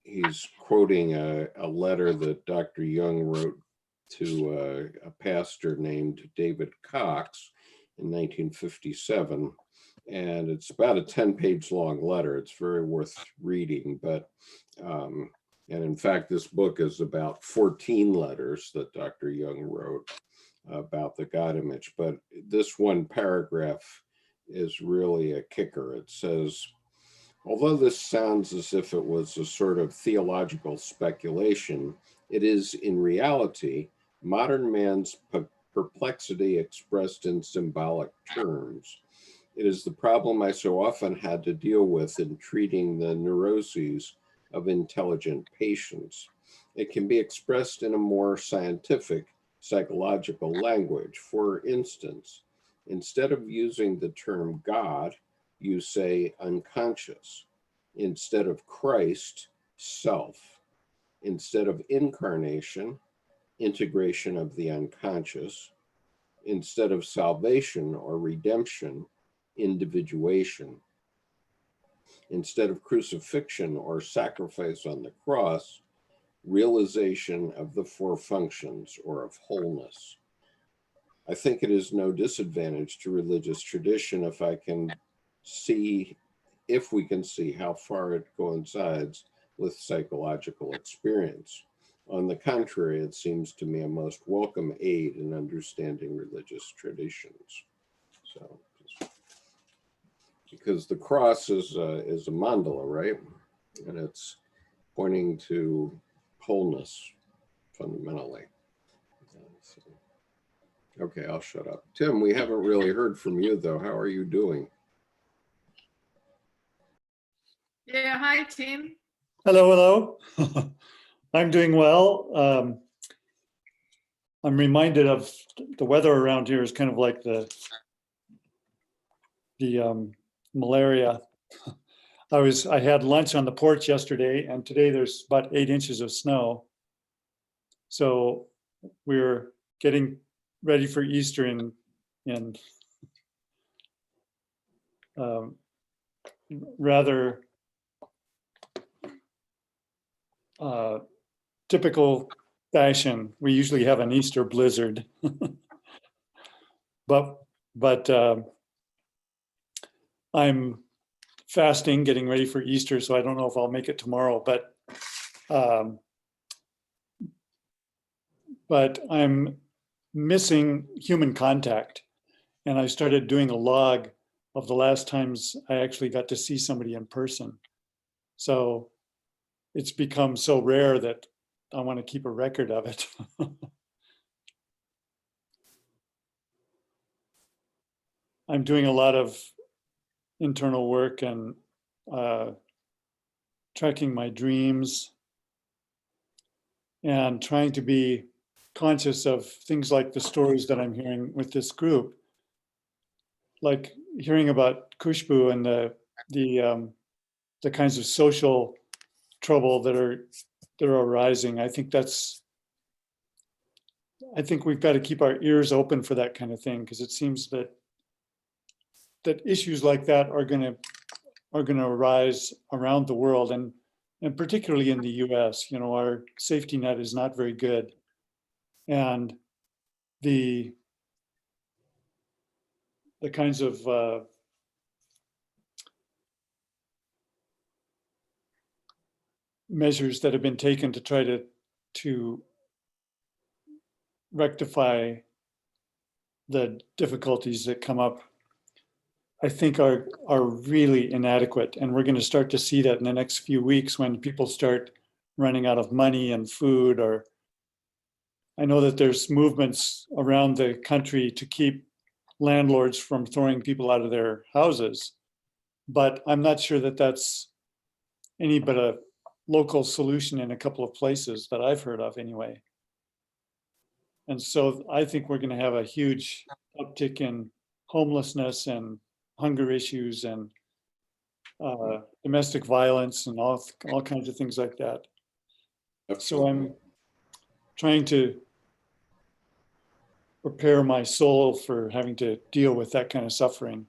he's quoting a letter that Dr. Young wrote to a pastor named David Cox in 1957. And it's about a 10-page long letter. It's very worth reading, but and in fact, this book is about 14 letters that Dr. Young wrote about the God image. But this one paragraph is really a kicker. It says, although this sounds as if it was a sort of theological speculation, it is in reality modern man's perplexity expressed in symbolic terms. It is the problem I so often had to deal with in treating the neuroses of intelligent patients. It can be expressed in a more scientific, psychological language. For instance, instead of using the term God, you say unconscious. Instead of Christ, self. Instead of incarnation, integration of the unconscious. Instead of salvation or redemption, individuation. Instead of crucifixion or sacrifice on the cross, realization of the four functions or of wholeness. I think it is no disadvantage to religious tradition if we can see how far it coincides with psychological experience. On the contrary, it seems to me a most welcome aid in understanding religious traditions. So, because the cross is a mandala, right? And it's pointing to wholeness fundamentally. So, okay, I'll shut up. Tim, we haven't really heard from you though. How are you doing? Yeah, hi, Tim. Hello, hello. I'm doing well. I'm reminded of the weather around here is kind of like the malaria. I had lunch on the porch yesterday, and today there's about 8 inches of snow. So we're getting ready for Easter in rather typical fashion. We usually have an Easter blizzard, but I'm fasting, getting ready for Easter, so I don't know if I'll make it tomorrow, but I'm missing human contact. And I started doing a log of the last times I actually got to see somebody in person. So it's become so rare that I want to keep a record of it. I'm doing a lot of internal work and tracking my dreams and trying to be conscious of things like the stories that I'm hearing with this group, like hearing about Khushbu and the kinds of social trouble that are arising. I think we've got to keep our ears open for that kind of thing, because it seems that issues like that are going to arise around the world, and particularly in the US. You know, our safety net is not very good, and the kinds of measures that have been taken to try to rectify the difficulties that come up, I think are really inadequate. And we're going to start to see that in the next few weeks when people start running out of money and food, or I know that there's movements around the country to keep landlords from throwing people out of their houses, but I'm not sure that that's any but a local solution in a couple of places that I've heard of anyway. And so I think we're going to have a huge uptick in homelessness and hunger issues and domestic violence and all kinds of things like that. So I'm trying to prepare my soul for having to deal with that kind of suffering.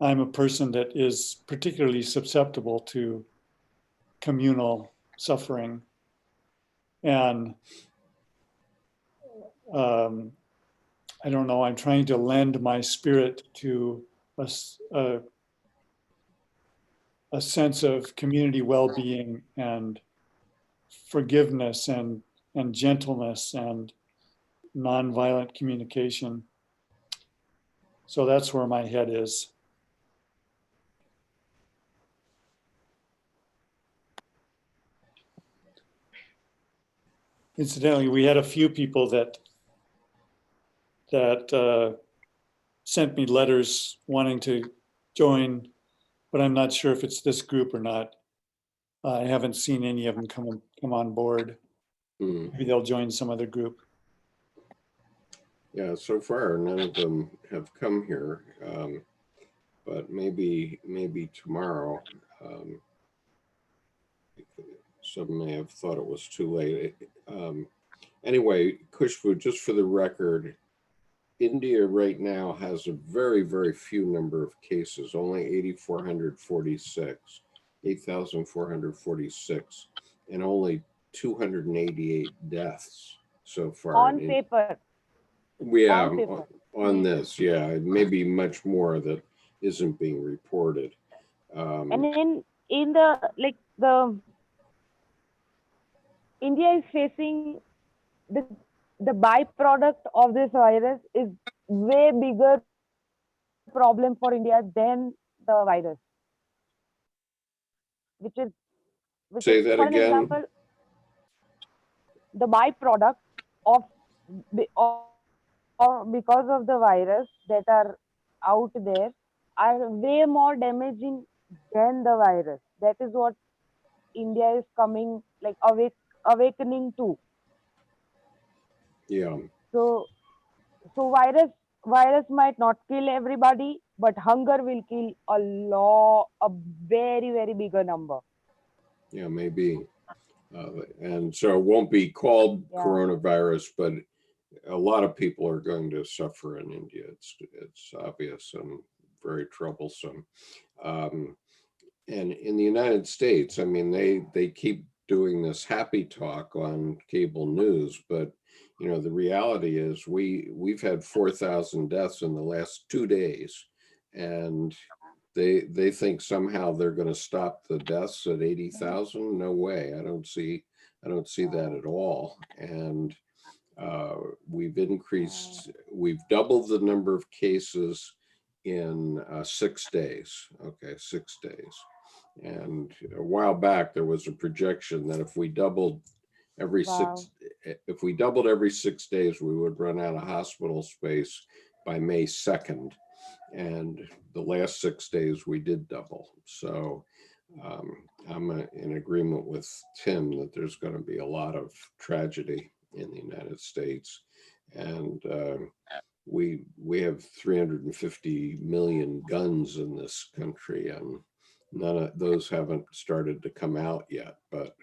I'm a person that is particularly susceptible to communal suffering. And I don't know, I'm trying to lend my spirit to a sense of community well-being and forgiveness and gentleness and nonviolent communication. So that's where my head is. Incidentally, we had a few people that sent me letters wanting to join, but I'm not sure if it's this group or not. I haven't seen any of them come on board. Maybe they'll join some other group. Yeah, so far none of them have come here, but maybe tomorrow. Some may have thought it was too late. Anyway, Kushbu, just for the record, India right now has a very, very few number of cases, only 8,446, and only 288 deaths so far. On paper. Yeah, On paper. on this, yeah, maybe much more that isn't being reported. And in the India is facing the byproduct of this virus is way bigger problem for India than the virus, which is Say that for an again. example, the byproduct of because of the virus that are out there are way more damaging than the virus. That is what India is coming like awakening to. Yeah. So virus might not kill everybody, but hunger will kill a very, very bigger number. Yeah, maybe. And so it won't be called coronavirus, but a lot of people are going to suffer in India. It's obvious and very troublesome. And in the United States, I mean, they keep doing this happy talk on cable news, but you know, the reality is we've had 4,000 deaths in the last 2 days, and they think somehow they're going to stop the deaths at 80,000. No way. I don't see that at all. And we've doubled the number of cases in 6 days. Okay, 6 days. And a while back there was a projection that if we doubled every 6 days, we would run out of hospital space by May 2nd. And the last 6 days we did double. So I'm in agreement with Tim that there's going to be a lot of tragedy in the United States. And we have 350 million guns in this country, and none of those haven't started to come out yet, but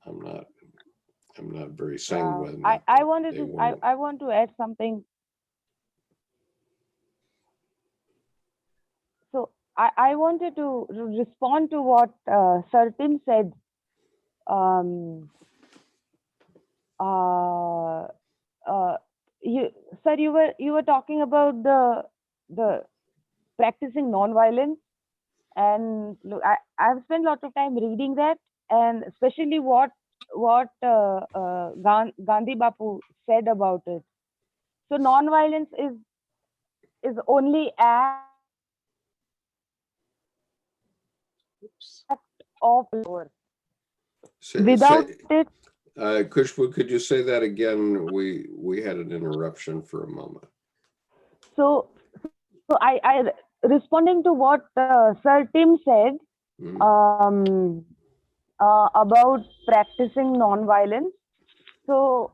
I'm not very sanguine. I want to add something. So I wanted to respond to what Sir Tim said. Sir, you were talking about the practicing non-violence, and look, I've spent a lot of time reading that, and especially what Gandhi Bapu said about it. So non-violence is only act of power. Without it, Kushbu, could you say that again? We had an interruption for a moment. So I responding to what Sir Tim said Mhm. about practicing non-violence. So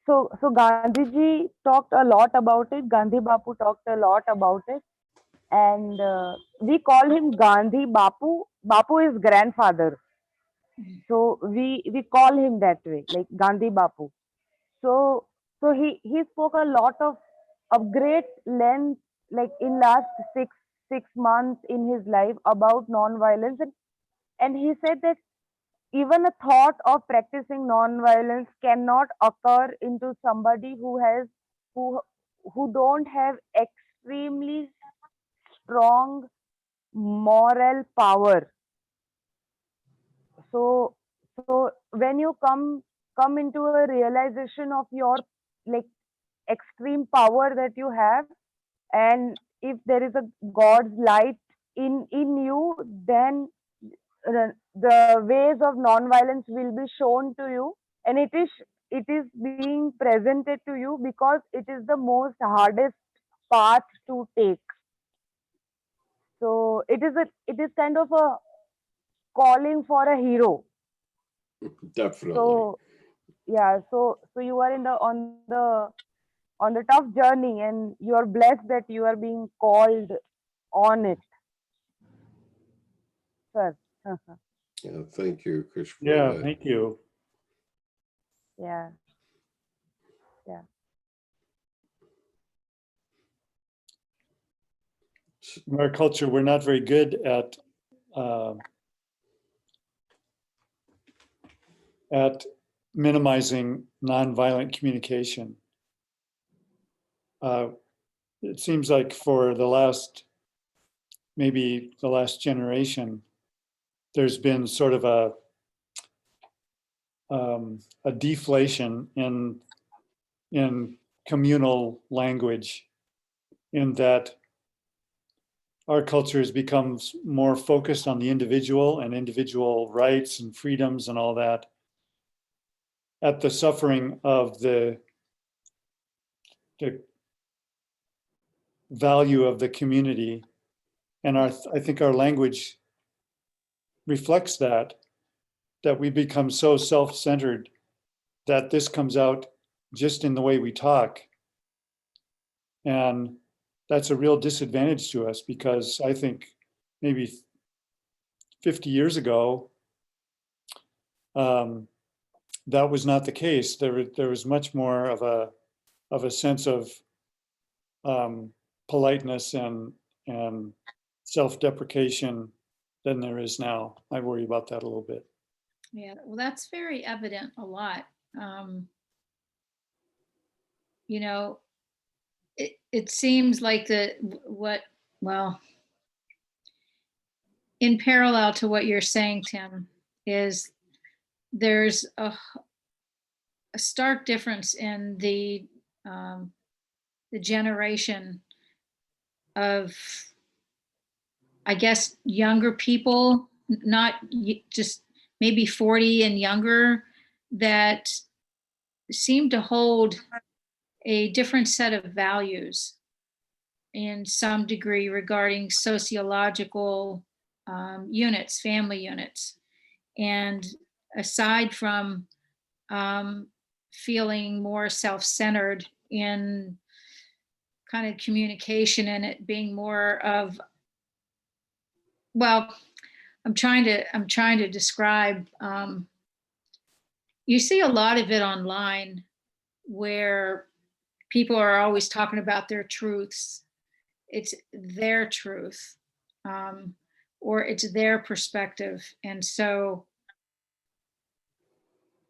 Gandhiji talked a lot about it. Gandhi Bapu talked a lot about it, and we call him Gandhi Bapu. Bapu is grandfather, so we call him that way, like Gandhi Bapu. So he spoke a lot of great length, like in last six months in his life about non-violence, and he said that even a thought of practicing non-violence cannot occur into somebody who who don't have extremely strong moral power. So when you come into a realization of your like extreme power that you have, and if there is a God's light in you, then the ways of non-violence will be shown to you, and it is being presented to you because it is the most hardest path to take. So it is kind of a calling for a hero. Definitely. So yeah, so you are in the on the tough journey, and you are blessed that you are being called on it, sir. Yeah, thank you, Kushbu. Yeah, thank you. Yeah. Yeah. In our culture, we're not very good at minimizing nonviolent communication. It seems like for maybe the last generation, there's been sort of a deflation in communal language, in that our culture has become more focused on the individual and individual rights and freedoms and all that, at the suffering of the value of the community. And I think our language reflects that we become so self-centered that this comes out just in the way we talk. And that's a real disadvantage to us, because I think maybe 50 years ago, that was not the case. There was much more of a sense of politeness and self-deprecation than there is now. I worry about that a little bit. Yeah, well, that's very evident a lot. You know, it seems like well, in parallel to what you're saying, Tim, is there's a stark difference in the generation of, I guess, younger people, not just maybe 40 and younger, that seem to hold a different set of values in some degree regarding sociological units, family units. And aside from feeling more self-centered in kind of communication, and it being more of, well, I'm trying to describe, you see a lot of it online where people are always talking about their truths. It's their truth, or it's their perspective. And so,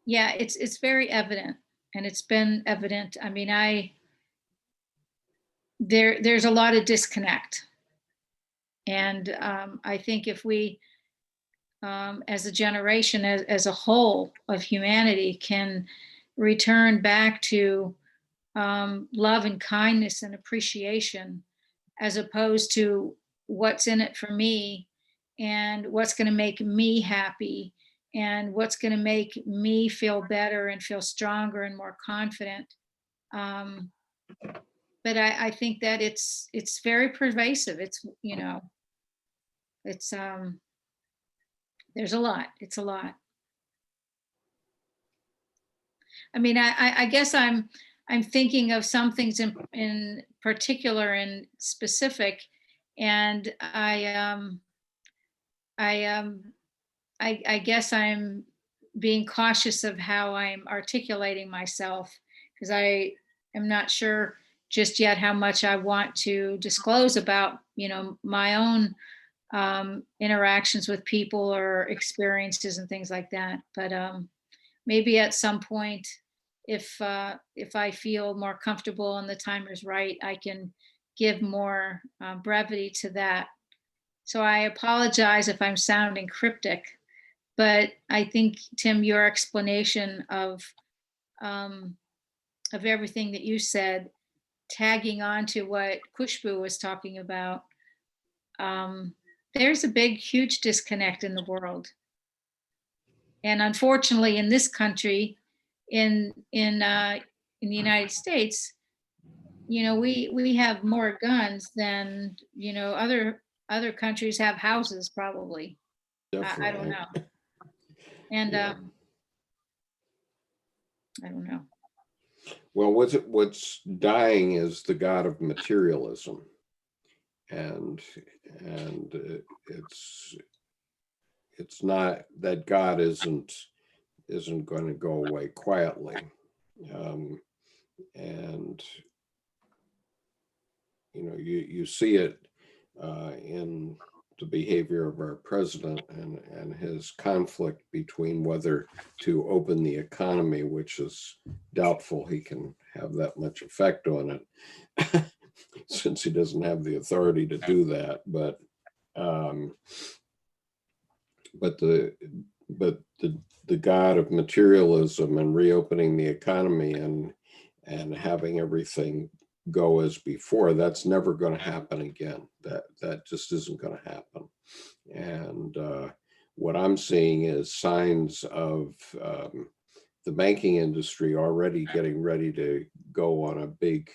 yeah, it's very evident, and it's been evident. I mean, there's a lot of disconnect. And I think if we, as a generation, as a whole of humanity, can return back to love and kindness and appreciation, as opposed to what's in it for me and what's going to make me happy and what's going to make me feel better and feel stronger and more confident. But I think that it's very pervasive. It's, you know, it's there's a lot. It's a lot. I mean, I guess I'm thinking of some things in particular and specific, and I guess I'm being cautious of how I'm articulating myself, because I am not sure just yet how much I want to disclose about, you know, my own interactions with people or experiences and things like that. But maybe at some point, if I feel more comfortable and the time is right, I can give more brevity to that. So I apologize if I'm sounding cryptic, but I think, Tim, your explanation of everything that you said, tagging on to what Kushbu was talking about, there's a big, huge disconnect in the world. And unfortunately, in this country, in the United States, you know, we have more guns than, you know, other countries have houses, probably. I don't know. And Yeah. I don't know. Well, what's dying is the god of materialism, and it's not that God isn't going to go away quietly, and you know, you see it in the behavior of our president and his conflict between whether to open the economy, which is doubtful he can have that much effect on it since he doesn't have the authority to do that. But the god of materialism and reopening the economy and having everything go as before, that's never going to happen again. That just isn't going to happen. And what I'm seeing is signs of the banking industry already getting ready to go on a big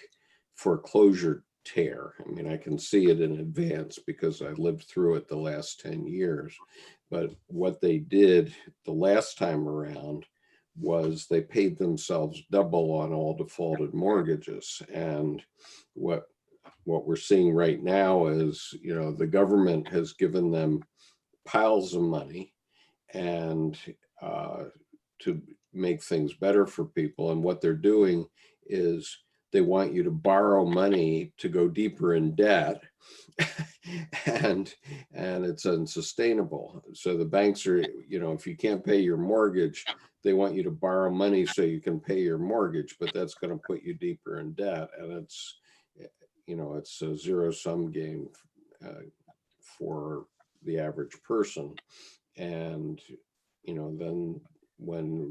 foreclosure tear. I mean, I can see it in advance because I lived through it the last 10 years. But what they did the last time around was they paid themselves double on all defaulted mortgages. And what we're seeing right now is, you know, the government has given them piles of money and to make things better for people. And what they're doing is they want you to borrow money to go deeper in debt. and it's unsustainable. So the banks are, you know, if you can't pay your mortgage, they want you to borrow money so you can pay your mortgage, but that's going to put you deeper in debt. And it's, you know, it's a zero-sum game for the average person. And, you know, then when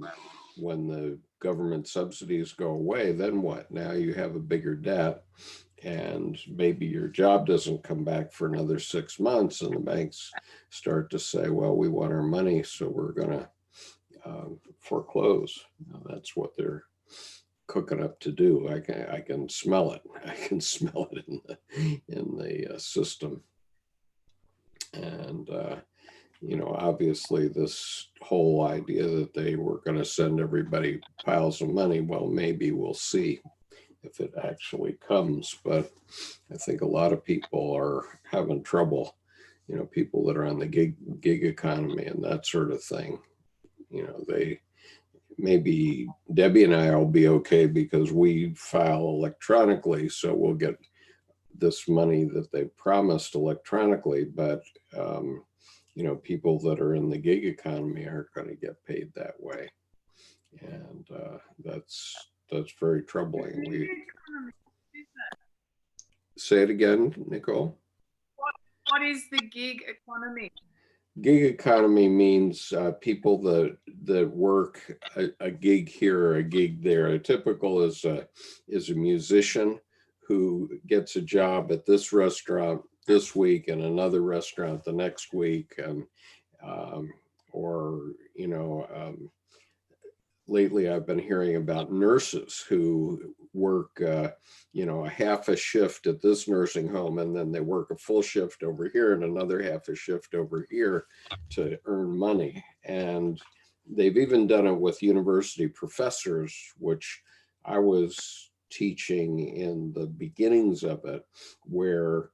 the government subsidies go away, then what? Now you have a bigger debt, and maybe your job doesn't come back for another 6 months, and the banks start to say, well, we want our money, so we're going to foreclose. Now, that's what they're cooking up to do. I can smell it. I can smell it in the system. And you know, obviously this whole idea that they were going to send everybody piles of money, well, maybe we'll see if it actually comes. But I think a lot of people are having trouble, you know, people that are on the gig economy and that sort of thing. You know, they maybe Debbie and I will be okay because we file electronically, so we'll get this money that they promised electronically. But you know, people that are in the gig economy aren't going to get paid that way, and that's very troubling. Say it again, Nicole. What is the gig economy? Gig economy means people that work a gig here or a gig there. A typical is a musician who gets a job at this restaurant this week and another restaurant the next week, and or, lately I've been hearing about nurses who work, a half a shift at this nursing home, and then they work a full shift over here and another half a shift over here to earn money. And they've even done it with university professors, which I was teaching in the beginnings of it, where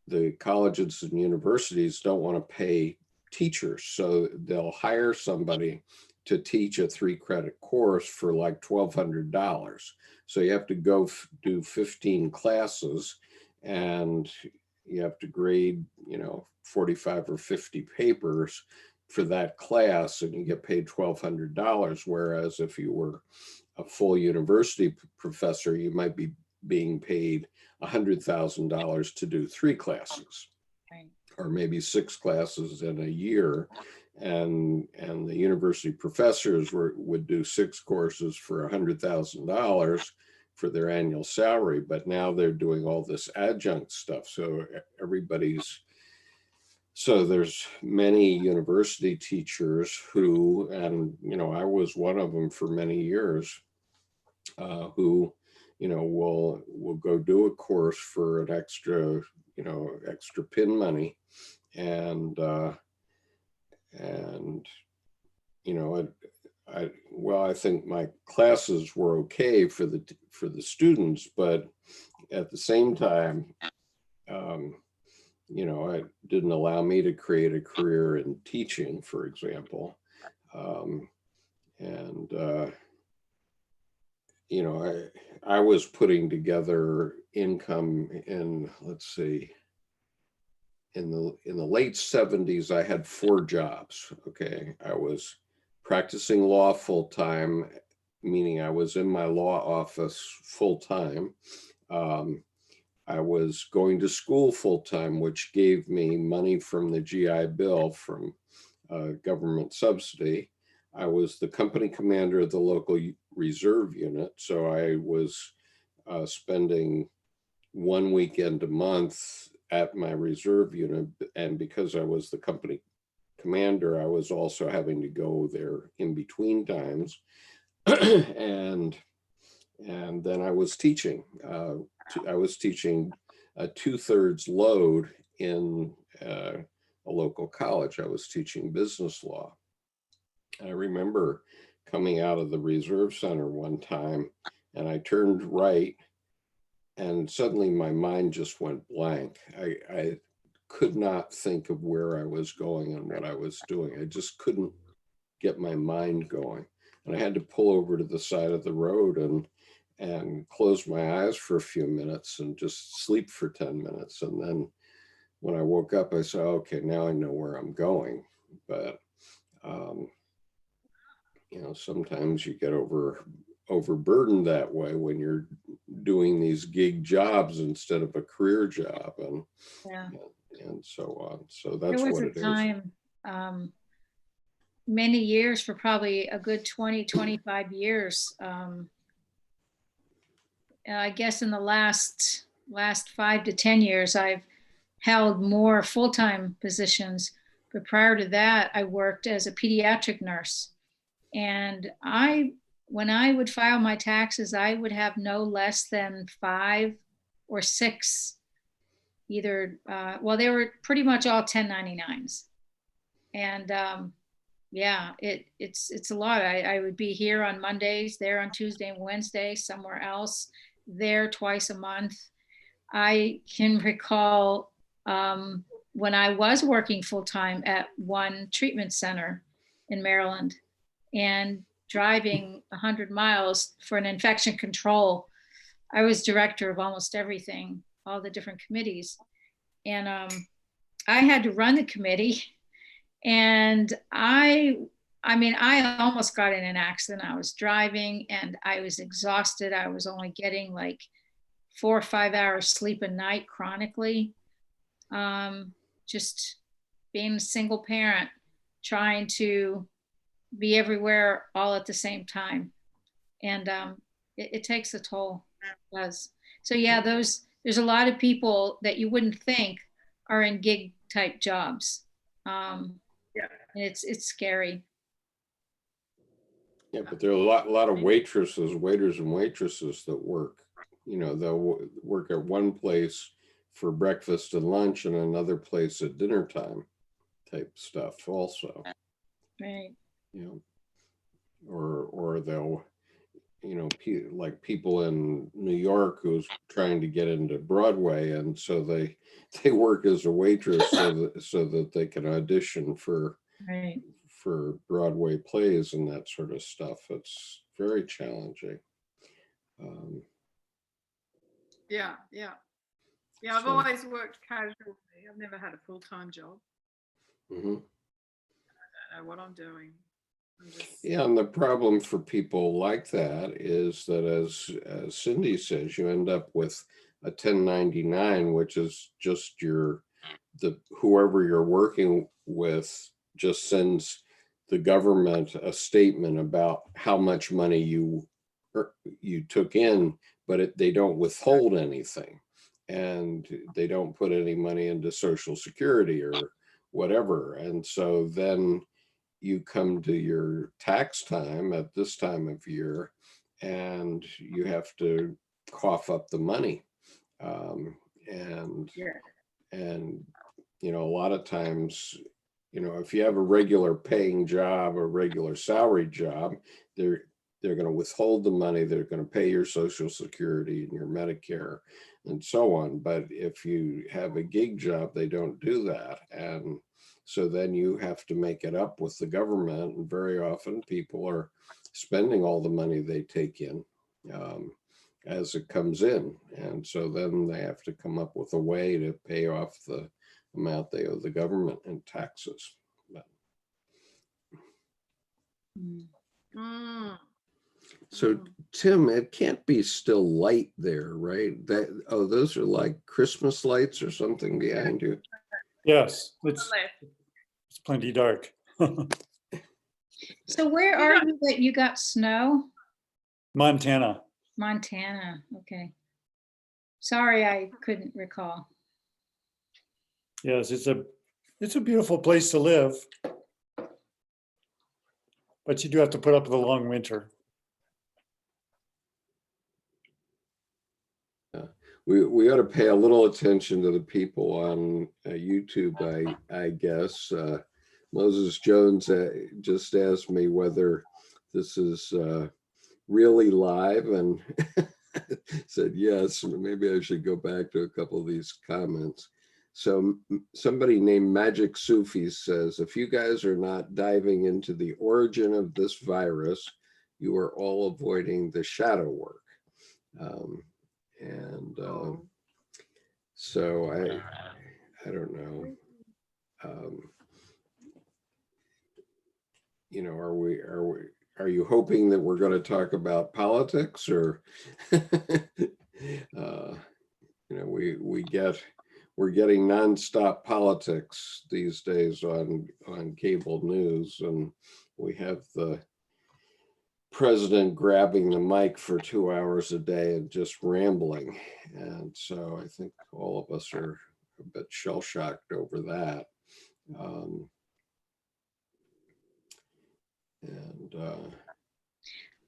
the colleges and universities don't want to pay teachers. So they'll hire somebody to teach a 3-credit course for like $1,200. So you have to go do 15 classes, and you have to grade, 45 or 50 papers for that class, and you get paid $1,200. Whereas if you were a full university professor, you might be being paid $100,000 to do 3 classes, Right. or maybe 6 classes in a year. And the university professors would do 6 courses for $100,000 for their annual salary. But now they're doing all this adjunct stuff. So there's many university teachers who, and, I was one of them for many years, who, will go do a course for an extra pin money. And I think my classes were okay for the students, but at the same time, it didn't allow me to create a career in teaching, for example. I was putting together income in, let's see, in the late 70s, I had 4 jobs. Okay. I was practicing law full time, meaning I was in my law office full time. I was going to school full time, which gave me money from the GI Bill from government subsidy. I was the company commander of the local reserve unit. So I was spending 1 weekend a month at my reserve unit. And because I was the company commander, I was also having to go there in between times. and then I was teaching. I was teaching a 2/3 load in a local college. I was teaching business law. I remember coming out of the Reserve Center one time, and I turned right, and suddenly my mind just went blank. I could not think of where I was going and what I was doing. I just couldn't get my mind going. And I had to pull over to the side of the road and close my eyes for a few minutes and just sleep for 10 minutes. And then when I woke up, I said, okay, now I know where I'm going. But, sometimes you get overburdened that way when you're doing these gig jobs instead of a career job, and so on. So that's what it is. There was a time, many years, for probably a good 20, 25 years. I guess in the last 5 to 10 years, I've held more full-time positions. But prior to that, I worked as a pediatric nurse. And when I would file my taxes, I would have no less than 5 or 6, either, they were pretty much all 1099s. And it's a lot. I would be here on Mondays, there on Tuesday and Wednesday, somewhere else, there twice a month. I can recall when I was working full-time at one treatment center in Maryland, and driving 100 miles for an infection control. I was director of almost everything, all the different committees. And I had to run the committee. And I almost got in an accident. I was driving and I was exhausted. I was only getting like 4 or 5 hours sleep a night chronically. Just being a single parent, trying to be everywhere all at the same time. And it takes a toll. It does. So yeah, there's a lot of people that you wouldn't think are in gig type jobs. Yeah. And it's scary. Yeah, but there are a lot of waiters and waitresses that work. You know, they'll work at one place for breakfast and lunch and another place at dinner time type stuff also. Right. You know, or they'll, you know, like people in New York who's trying to get into Broadway, and so they work as a waitress so that they can audition for Right. Broadway plays and that sort of stuff. It's very challenging. Yeah. I've So- always worked casually. I've never had a full-time job. Mhm. I don't know what I'm doing. I'm just, Yeah, and the problem for people like that is that, as Cindy says, you end up with a 1099, which is just whoever you're working with just sends the government a statement about how much money you took in, but they don't withhold anything, and they don't put any money into Social Security or whatever, and so then you come to your tax time at this time of year, and you have to cough up the money. And you know, a lot of times, you know, if you have a regular paying job, a regular salary job, they're going to withhold the money. They're going to pay your Social Security and your Medicare and so on. But if you have a gig job, they don't do that. And so then you have to make it up with the government. And very often people are spending all the money they take in as it comes in. And so then they have to come up with a way to pay off the amount they owe the government in taxes. But, so Tim, it can't be still light there, right? Those are like Christmas lights or something behind you. Yes, it's plenty dark. So where are you that you got snow? Montana. Montana. Okay. Sorry, I couldn't recall. Yes, it's a beautiful place to live, but you do have to put up with a long winter. We ought to pay a little attention to the people on YouTube, I guess. Moses Jones just asked me whether this is really live, and said yes. Maybe I should go back to a couple of these comments. So somebody named Magic Sufi says, if you guys are not diving into the origin of this virus, you are all avoiding the shadow work. So I don't know. You know, are you hoping that we're going to talk about politics, or you know, we're getting nonstop politics these days on cable news, and we have the president grabbing the mic for 2 hours a day and just rambling. And so I think all of us are a bit shell-shocked over that.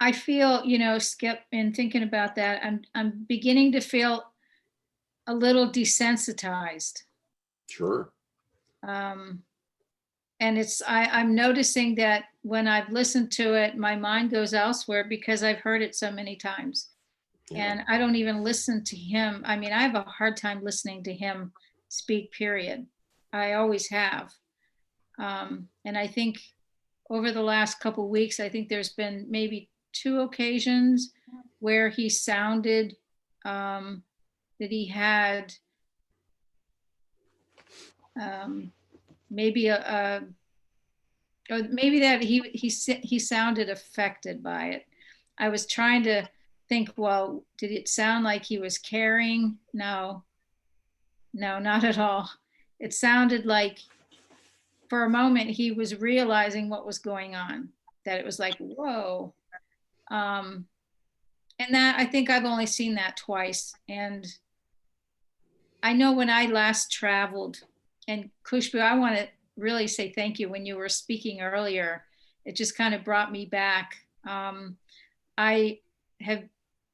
I feel, you know, Skip, in thinking about that, I'm beginning to feel a little desensitized. Sure. And I'm noticing that when I've listened to it, my mind goes elsewhere because I've heard it so many times. Yeah. And I don't even listen to him. I mean, I have a hard time listening to him speak, period. I always have. And I think over the last couple of weeks, I think there's been maybe 2 occasions where he sounded that he had maybe or maybe that he sounded affected by it. I was trying to think, well, did it sound like he was caring? No, not at all. It sounded like for a moment he was realizing what was going on, that it was like, whoa. And that, I think I've only seen that twice. And I know when I last traveled, and Kushbu, I want to really say thank you. When you were speaking earlier, it just kind of brought me back. I have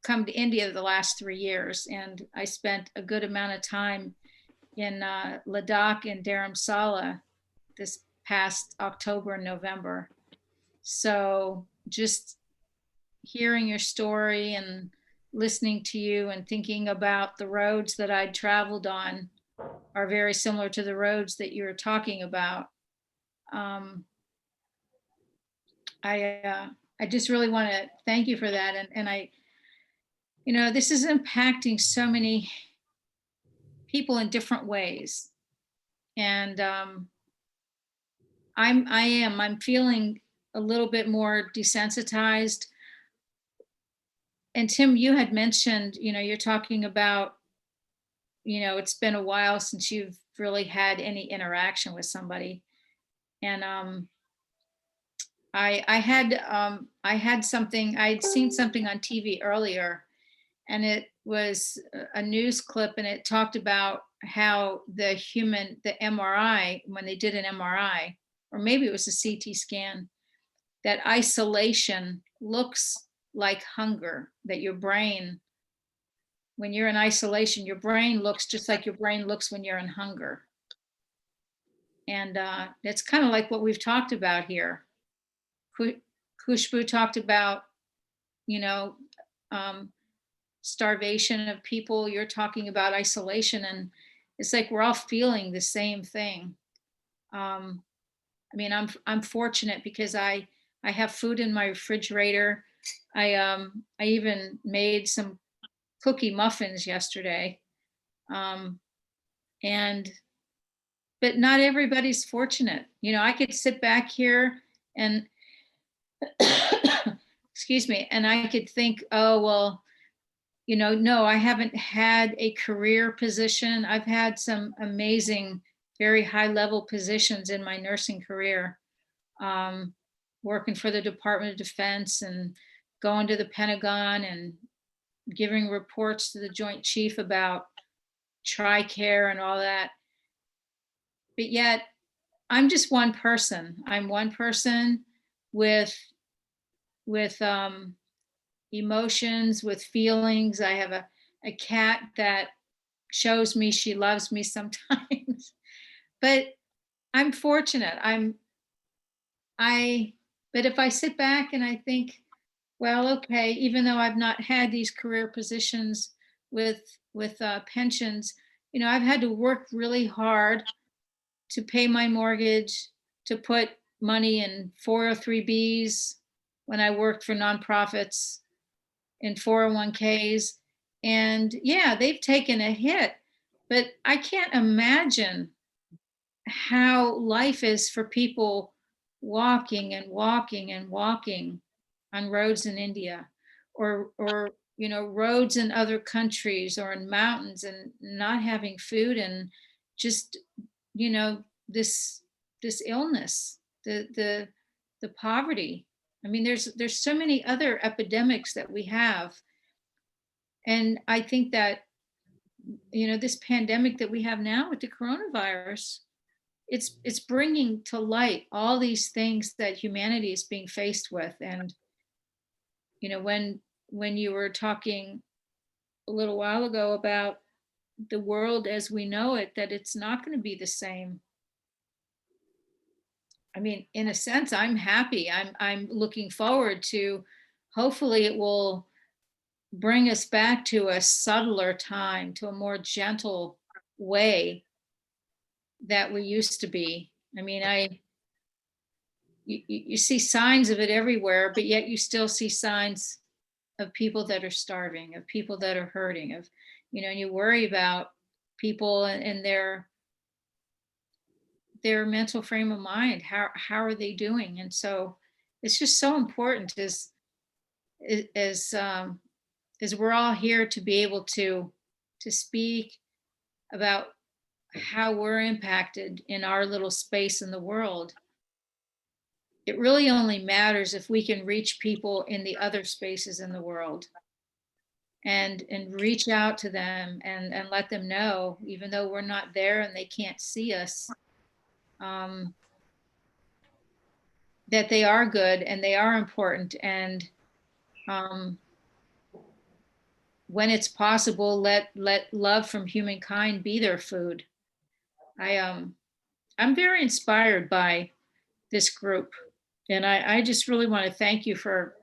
come to India the last 3 years, and I spent a good amount of time in Ladakh and Dharamsala this past October and November. So just hearing your story and listening to you and thinking about the roads that I'd traveled on are very similar to the roads that you were talking about. I just really want to thank you for that. And I, this is impacting so many people in different ways. And I'm feeling a little bit more desensitized. And Tim, you had mentioned, you're talking about, it's been a while since you've really had any interaction with somebody. And I had something, I'd seen something on TV earlier, and it was a news clip, and it talked about how the MRI, when they did an MRI, or maybe it was a CT scan, that isolation looks like hunger, that your brain, when you're in isolation, your brain looks just like your brain looks when you're in hunger. And it's kind of like what we've talked about here. Khushbu talked about, starvation of people. You're talking about isolation, and it's like we're all feeling the same thing. I'm fortunate because I have food in my refrigerator. I even made some cookie muffins yesterday. But not everybody's fortunate. I could sit back here and excuse me, and I could think, oh, well, no, I haven't had a career position. I've had some amazing, very high level positions in my nursing career, working for the Department of Defense and going to the Pentagon and giving reports to the Joint Chief about TRICARE and all that. But yet I'm just one person. I'm one person with emotions, with feelings. I have a cat that shows me she loves me sometimes. But I'm fortunate. But if I sit back and I think, well, okay, even though I've not had these career positions with pensions, I've had to work really hard to pay my mortgage, to put money in 403Bs when I worked for nonprofits, in 401Ks. And yeah, they've taken a hit, but I can't imagine how life is for people walking and walking and walking on roads in India, or roads in other countries, or in mountains, and not having food, and just this illness, the poverty. There's so many other epidemics that we have, and I think that this pandemic that we have now with the coronavirus, it's bringing to light all these things that humanity is being faced with. And when you were talking a little while ago about the world as we know it, that it's not going to be the same. In a sense, I'm happy. I'm looking forward to, hopefully it will bring us back to a subtler time, to a more gentle way that we used to be. You see signs of it everywhere, but yet you still see signs of people that are starving, of people that are hurting, of, and you worry about people and their mental frame of mind. How are they doing? And so it's just so important as we're all here to be able to speak about how we're impacted in our little space in the world. It really only matters if we can reach people in the other spaces in the world and reach out to them and let them know, even though we're not there and they can't see us, that they are good and they are important. And when it's possible, let love from humankind be their food. I'm very inspired by this group, and I just really want to thank you for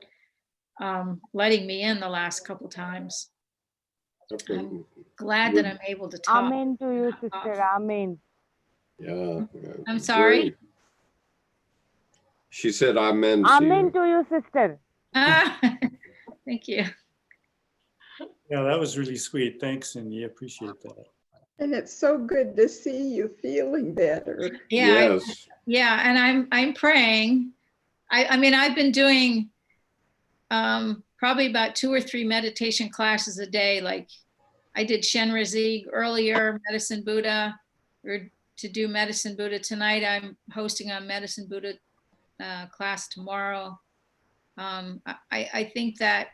letting me in the last couple times. I'm glad that I'm able to talk. Amen to you, sister. Amen. Yeah. I'm sorry. She said amen to Amen you. to you, sister. Thank you. Yeah, that was really sweet. Thanks, Cindy. Appreciate that. And it's so good to see you feeling better. Yeah. Yes. Yeah, and I'm praying. I mean, I've been doing probably about 2 or 3 meditation classes a day. Like I did Shenrezig earlier, Medicine Buddha, or to do Medicine Buddha tonight. I'm hosting a Medicine Buddha class tomorrow. I think that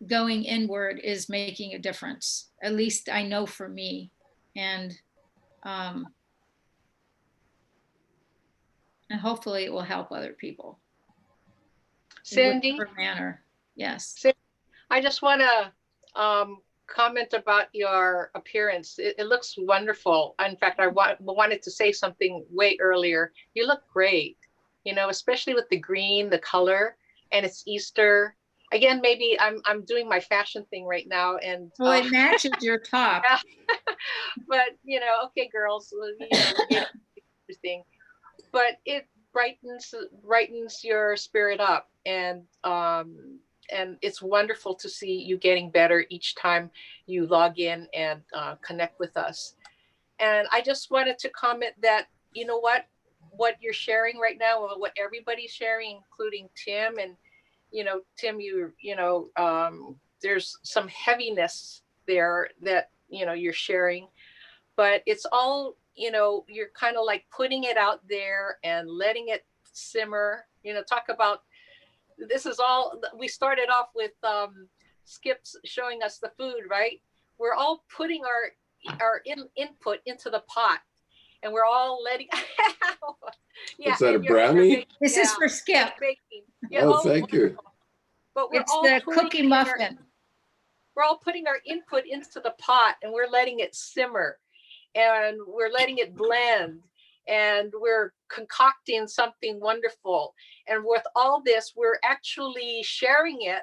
going inward is making a difference. At least I know for me. And hopefully it will help other people. Cindy, In whatever manner. Yes. I just want to comment about your appearance. It looks wonderful. In fact, I wanted to say something way earlier. You look great, you know, especially with the green, the color, and it's Easter. Again, maybe I'm doing my fashion thing right now, and well, it matches your top. Yeah. But you know, okay, girls, you know, we're getting everything, but it brightens your spirit up, and it's wonderful to see you getting better each time you log in and connect with us. And I just wanted to comment that, you know what you're sharing right now, what everybody's sharing, including Tim, and you know, Tim, there's some heaviness there that, you know, you're sharing, but it's all, you know, you're kind of like putting it out there and letting it simmer. You know, talk about, this is all, we started off with Skip's showing us the food, right? We're all putting our input into the pot, and we're all letting yeah. Is that a brownie? This is for Skip. Yeah, Oh, thank you. But we're It's all the cookie muffin. we're all putting our input into the pot, and we're letting it simmer, and we're letting it blend, and we're concocting something wonderful. And with all this, we're actually sharing it.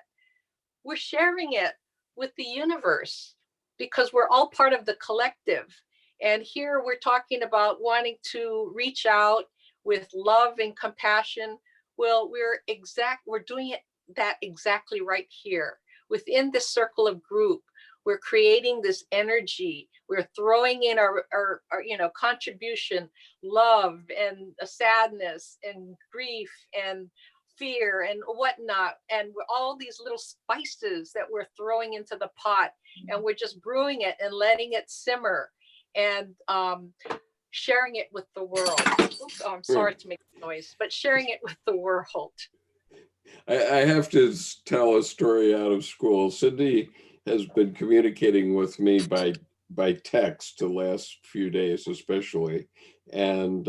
We're sharing it with the universe, because we're all part of the collective. And here we're talking about wanting to reach out with love and compassion. Well, we're doing that exactly right here within this circle of group. We're creating this energy. We're throwing in our you know, contribution, love and sadness and grief and fear and whatnot, and all these little spices that we're throwing into the pot, and we're just brewing it and letting it simmer, and sharing it with the world. Oops, oh, I'm sorry to make noise, but sharing it with the world. I have to tell a story out of school. Cindy has been communicating with me by text the last few days, especially, and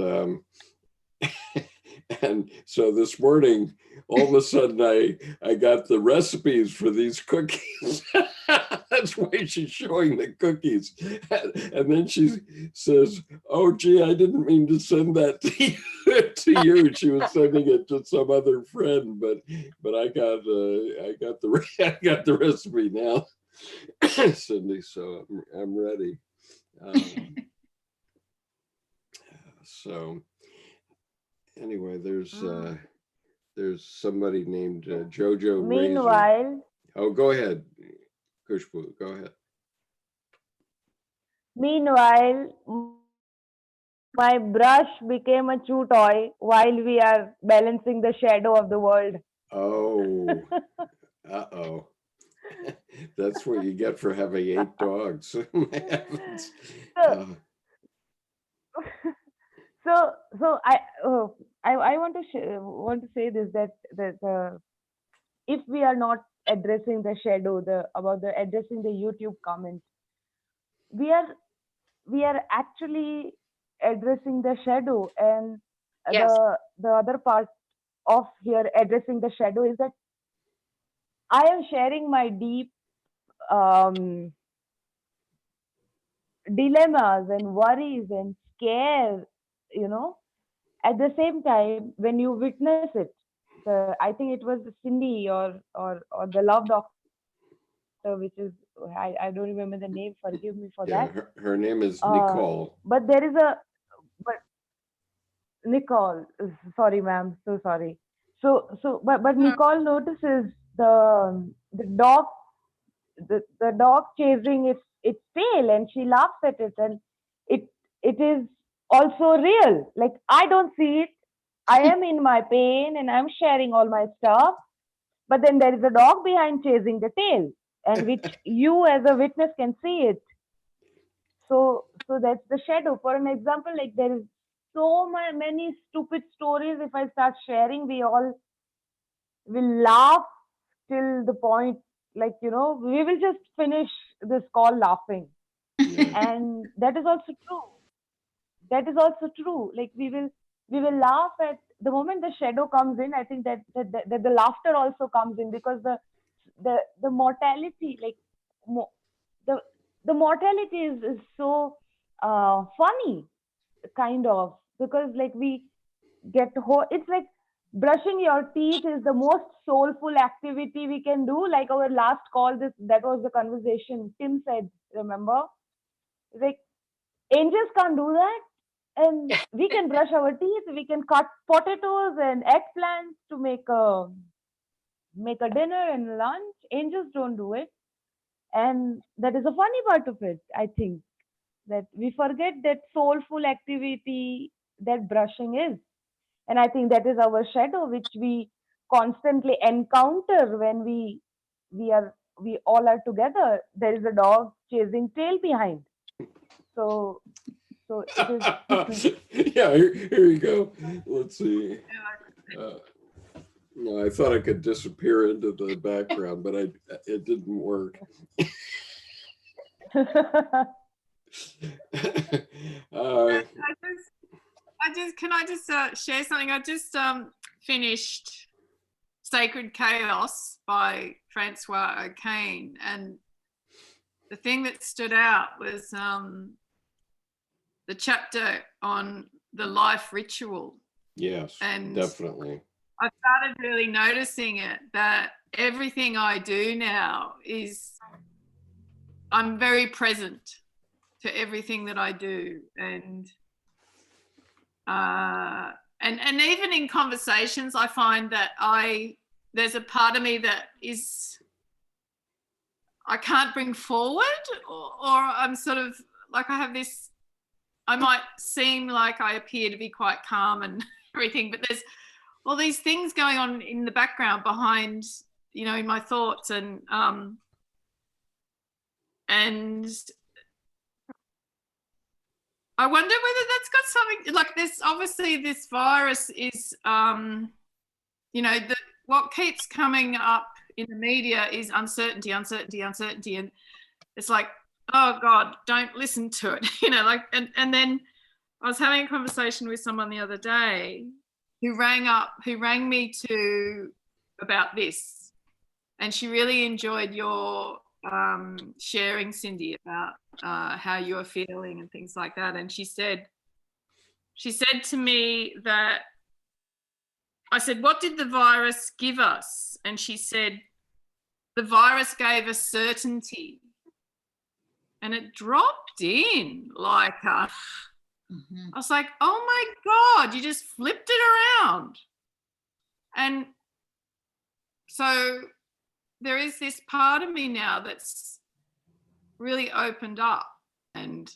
and so this morning, all of a sudden, I got the recipes for these cookies. That's why she's showing the cookies. And then she says, "Oh, gee, I didn't mean to send that to you." She was sending it to some other friend, but I got the recipe now, Cindy. So I'm ready. So. Anyway, there's somebody named Jojo Meanwhile, Razor. Oh, go ahead, Kushbu, go ahead. Meanwhile, my brush became a chew toy while we are balancing the shadow of the world. Oh, uh-oh. That's what you get for having 8 dogs. So I want to say this, that if we are not addressing the shadow, addressing the YouTube comments, we are actually addressing the shadow, and Yes. the other part of here addressing the shadow is that I am sharing my deep dilemmas and worries and scare, you know. At the same time, when you witness it, I think it was Cindy or the love doctor, which is I don't remember the name. Forgive me for that. Yeah, her name is Uh, Nicole. but there is a but Nicole. Sorry, ma'am. So sorry. But Nicole notices the dog the dog chasing its tail, and she laughs at it, and it it is also real. Like, I don't see it. I am in my pain and I'm sharing all my stuff, but then there is a dog behind chasing the tail, and which you as a witness can see it. So that's the shadow. For an example, like, there is so many stupid stories. If I start sharing, we all will laugh till the point, like, we will just finish this call laughing. Yeah. And that is also true. That is also true. Like, we will laugh at the moment the shadow comes in. I think that the laughter also comes in, because the mortality, like, mo- the the mortality is so funny, kind of, because, like, we it's like brushing your teeth is the most soulful activity we can do. Like, our last call, that was the conversation Tim said, remember? Like, angels can't do that, and we can brush our teeth, we can cut potatoes and eggplants to make a dinner and lunch. Angels don't do it, and that is a funny part of it. I think that we forget that soulful activity that brushing is. And I think that is our shadow, which we constantly encounter when we all are together. There is a dog chasing tail behind. So it is. Yeah, here you go. Let's see. No, I thought I could disappear into the background, but it didn't work. Can I just share something? I just finished Sacred Chaos by Francois O'Kane, and the thing that stood out was the chapter on the life ritual. Yes, and definitely. I started really noticing it, that everything I do now is I'm very present to everything that I do, and even in conversations, I find that there's a part of me that is I can't bring forward, or I'm sort of like, I have this. I might seem like I appear to be quite calm and everything, but there's all these things going on in the background behind, in my thoughts, and I wonder whether that's got something, like, this. Obviously this virus is, what keeps coming up in the media is uncertainty, and it's like, oh God, don't listen to it, and then I was having a conversation with someone the other day who rang me about this, and she really enjoyed your sharing, Cindy, about how you were feeling and things like that. And she said to me that, I said, what did the virus give us? And she said, the virus gave us certainty. And it dropped in like I was like, oh my God, you just flipped it around. And so there is this part of me now that's really opened up and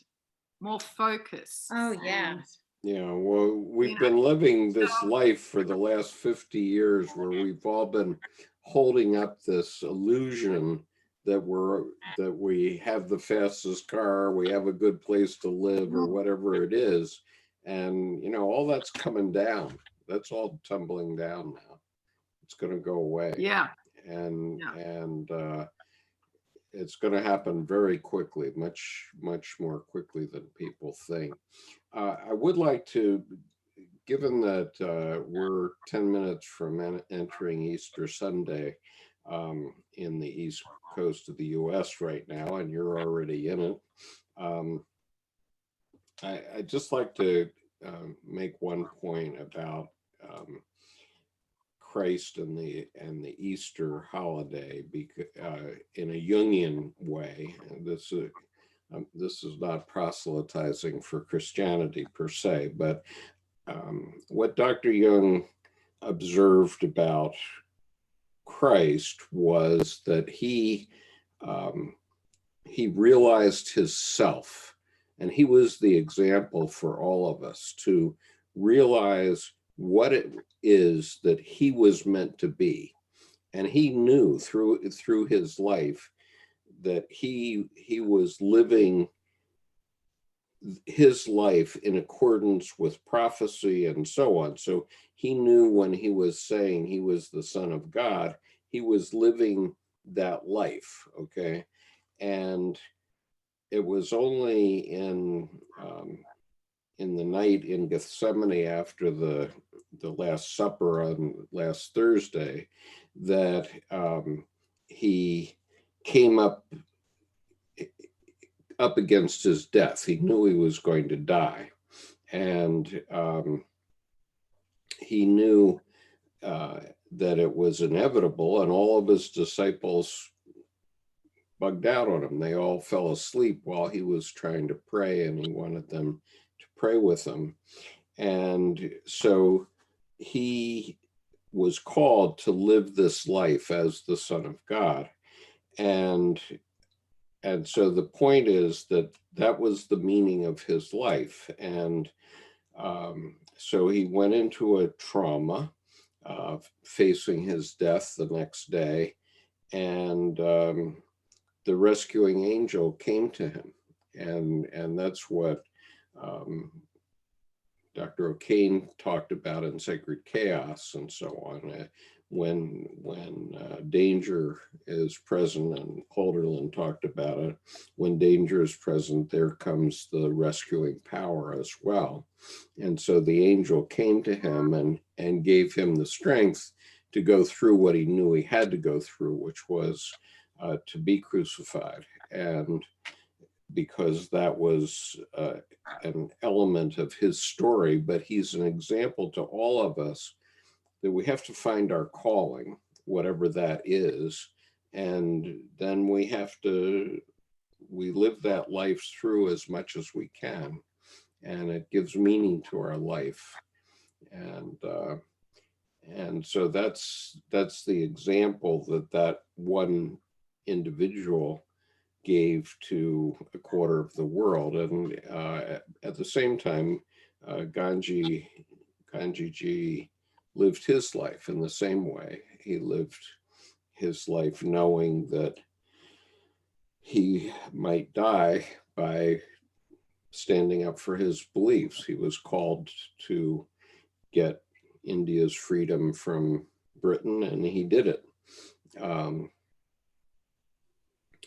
more focused. Oh, yeah. Yeah, well, we've been living this life for the last 50 years where we've all been holding up this illusion that we have the fastest car, we have a good place to live, or whatever it is. And, all that's coming down. That's all tumbling down now. It's going to go away. Yeah. And it's going to happen very quickly, much more quickly than people think. I would like to, given that we're 10 minutes from entering Easter Sunday in the East Coast of the US right now, and you're already in it, I'd just like to make one point about Christ and the Easter holiday, because in a Jungian way. And this is not proselytizing for Christianity per se, but what Dr. Jung observed about Christ was that he realized his self, and he was the example for all of us to realize what it is that he was meant to be. And he knew through his life that he was living his life in accordance with prophecy and so on. So he knew when he was saying he was the Son of God, he was living that life, okay? And it was only in the night in Gethsemane after the Last Supper on last Thursday that he came up against his death. He knew he was going to die, and he knew that it was inevitable, and all of his disciples bugged out on him. They all fell asleep while he was trying to pray, and he wanted them to pray with him. And so he was called to live this life as the Son of God. And so the point is that that was the meaning of his life. And so he went into a trauma, facing his death the next day. And the rescuing angel came to him. And that's what Dr. O'Kane talked about in Sacred Chaos and so on. When danger is present, and Holderlin talked about it, when danger is present, there comes the rescuing power as well. And so the angel came to him and gave him the strength to go through what he knew he had to go through, which was to be crucified. And because that was an element of his story, but he's an example to all of us that we have to find our calling, whatever that is, and then we live that life through as much as we can, and it gives meaning to our life. And so that's the example that one individual gave to a quarter of the world. And at the same time, Ganji Ji lived his life in the same way. He lived his life knowing that he might die by standing up for his beliefs. He was called to get India's freedom from Britain, and he did it.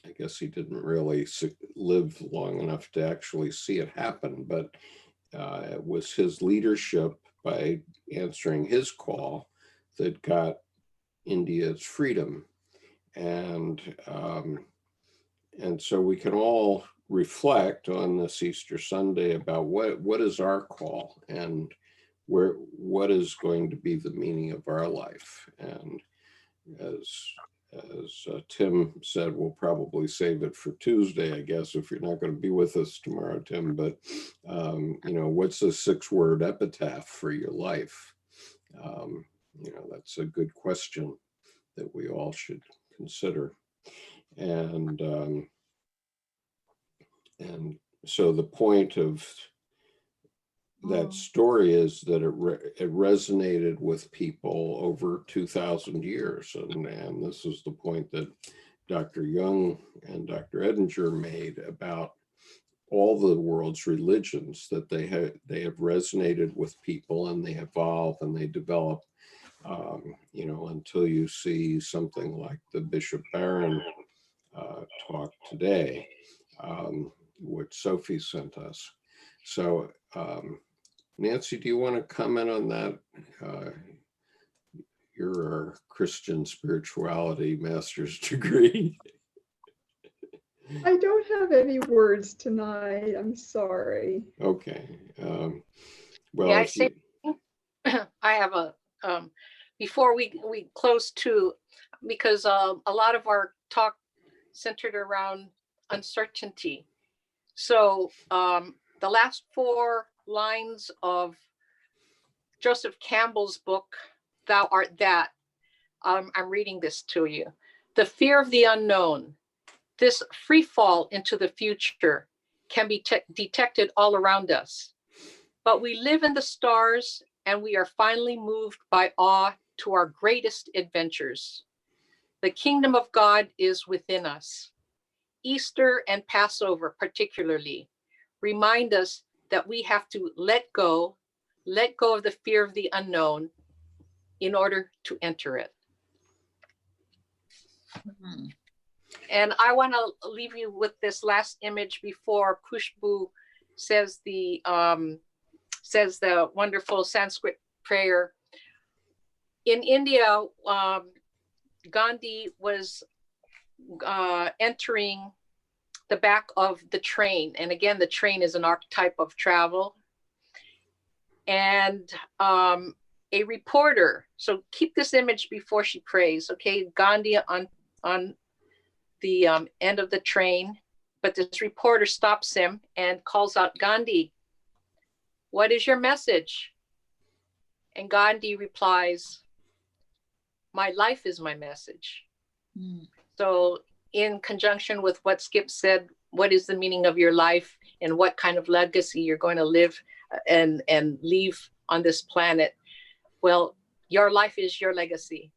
I guess he didn't really live long enough to actually see it happen, but it was his leadership by answering his call that got India's freedom. And so we can all reflect on this Easter Sunday about what is our call and what is going to be the meaning of our life. And as Tim said, we'll probably save it for Tuesday, I guess, if you're not going to be with us tomorrow, Tim. But, what's a 6-word epitaph for your life? That's a good question that we all should consider. And so the point of that story is that it resonated with people over 2,000 years. And this is the point that Dr. Jung and Dr. Edinger made about all the world's religions, that they have resonated with people, and they evolve and they develop, until you see something like the Bishop Barron talk today, which Sophie sent us. So, Nancy, do you want to comment on that? Your Christian spirituality master's degree. I don't have any words tonight. I'm sorry. Okay. Well, Yeah, if you, I have a, before we close too, because a lot of our talk centered around uncertainty. So the last 4 lines of Joseph Campbell's book, Thou Art That, I'm reading this to you. The fear of the unknown, this free fall into the future can be detected all around us. But we live in the stars and we are finally moved by awe to our greatest adventures. The kingdom of God is within us. Easter and Passover particularly remind us that we have to let go of the fear of the unknown in order to enter it. Mhm. And I want to leave you with this last image before Khushbu says the wonderful Sanskrit prayer. In India, Gandhi was entering the back of the train. And again, the train is an archetype of travel. And a reporter, so keep this image before she prays, okay? Gandhi on the end of the train, but this reporter stops him and calls out, Gandhi, what is your message? And Gandhi replies, my life is my message. Mm. So in conjunction with what Skip said, what is the meaning of your life and what kind of legacy you're going to live and leave on this planet? Well, your life is your legacy.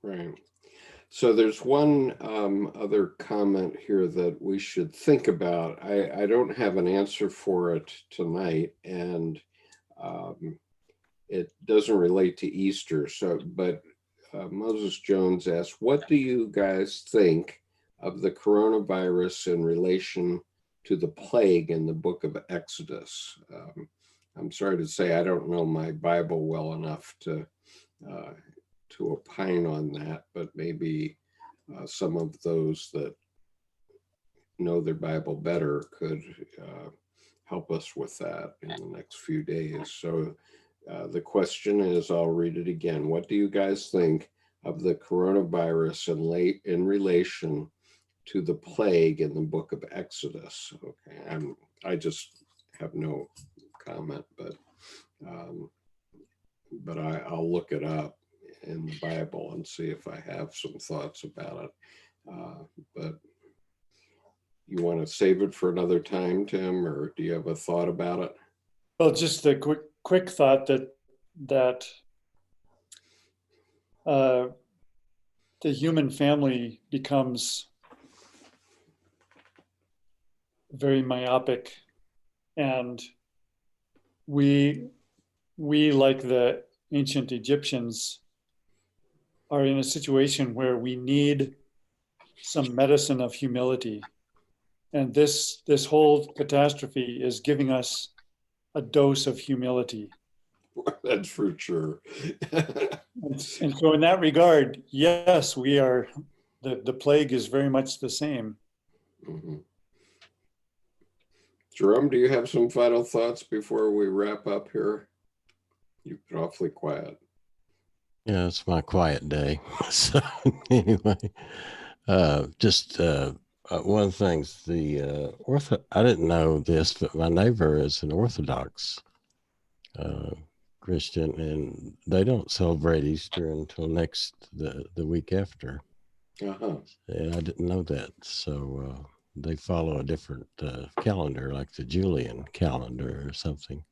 right. So there's one other comment here that we should think about. I don't have an answer for it tonight, and it doesn't relate to Easter. So, but Moses Jones asked, what do you guys think of the coronavirus in relation to the plague in the book of Exodus? I'm sorry to say I don't know my Bible well enough to opine on that, but maybe some of those that know their Bible better could help us with that in the next few days. So the question is, I'll read it again. What do you guys think of the coronavirus in relation to the plague in the book of Exodus? Okay, I just have no comment, but I'll look it up in the Bible and see if I have some thoughts about it. But you want to save it for another time, Tim, or do you have a thought about it? Well, just a quick thought that the human family becomes very myopic, and we like the ancient Egyptians are in a situation where we need some medicine of humility, and this whole catastrophe is giving us a dose of humility. That's for sure. And so in that regard, yes, we are, the plague is very much the same. Mm-hmm. Jerome, do you have some final thoughts before we wrap up here? You've been awfully quiet. Yeah, it's my quiet day. So anyway, just one of the things, I didn't know this, but my neighbor is an Orthodox Christian, and they don't celebrate Easter until the week after. Uh-huh. And I didn't know that. So they follow a different calendar, like the Julian calendar or something.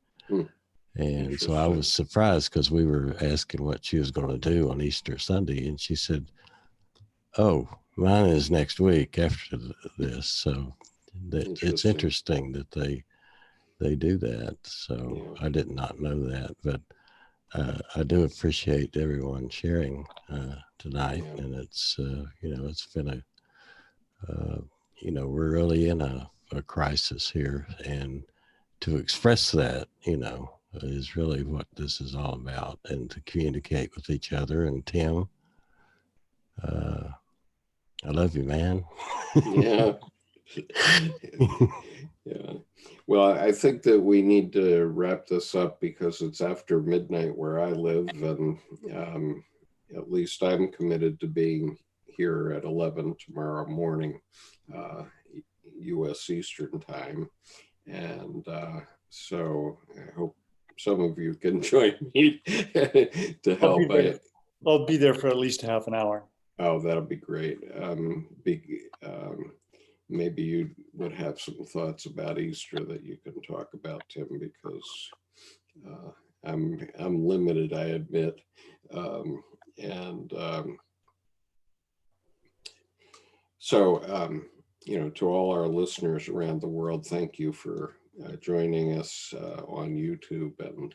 And so I was surprised because we were asking what she was going to do on Easter Sunday. And she said, oh, mine is next week after this. So it's interesting that they do that. So I did not know that. But I do appreciate everyone sharing tonight. And it's, it's been we're really in a a crisis here, and to express that, is really what this is all about, and to communicate with each other. And Tim, I love you, man. Yeah. Yeah. Well, I think that we need to wrap this up because it's after midnight where I live, and at least I'm committed to being here at 11 tomorrow morning, U.S. Eastern time. And so I hope some of you can join me to help. I'll be there for at least half an hour. Oh, that'll be great. Maybe you would have some thoughts about Easter that you can talk about, Tim, because I'm limited, I admit. To all our listeners around the world, thank you for joining us on YouTube and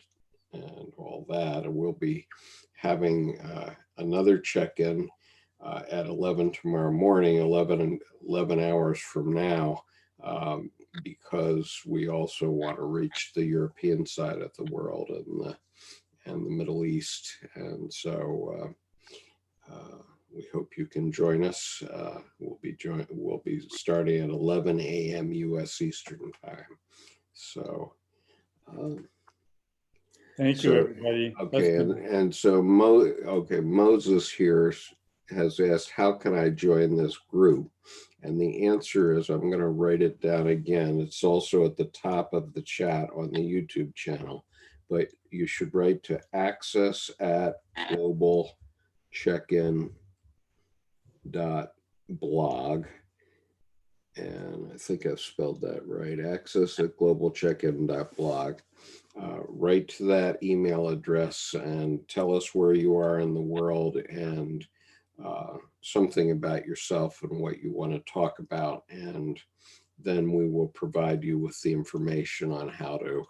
all that. And we'll be having another check-in at 11 tomorrow morning, 11 hours from now, because we also want to reach the European side of the world and the Middle East. And so we hope you can join us. We'll be starting at 11 a.m. U.S. Eastern time. So thank you, everybody. Okay, and so Moses here has asked, how can I join this group? And the answer is, I'm going to write it down again. It's also at the top of the chat on the YouTube channel, but you should write to access@globalcheckin.blog. And I think I've spelled that right, access@globalcheckin.blog. Write to that email address and tell us where you are in the world and something about yourself and what you want to talk about. And then we will provide you with the information on how to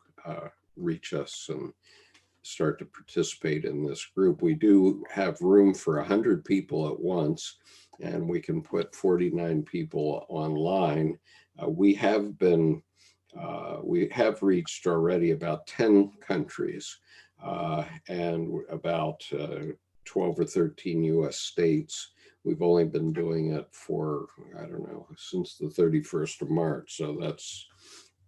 reach us and start to participate in this group. We do have room for 100 people at once, and we can put 49 people online. We have reached already about 10 countries and about 12 or 13 US states. We've only been doing it for, I don't know, since the 31st of March. So that's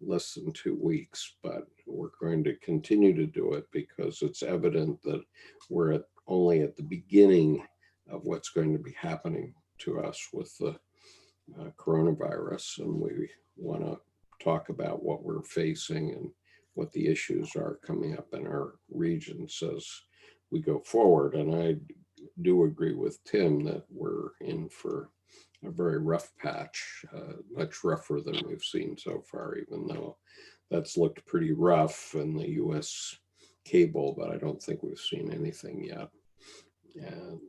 less than 2 weeks, but we're going to continue to do it because it's evident that we're only at the beginning of what's going to be happening to us with the coronavirus. And we want to talk about what we're facing and what the issues are coming up in our regions as we go forward. And I do agree with Tim that we're in for a very rough patch, much rougher than we've seen so far, even though that's looked pretty rough in the US cable, but I don't think we've seen anything yet. And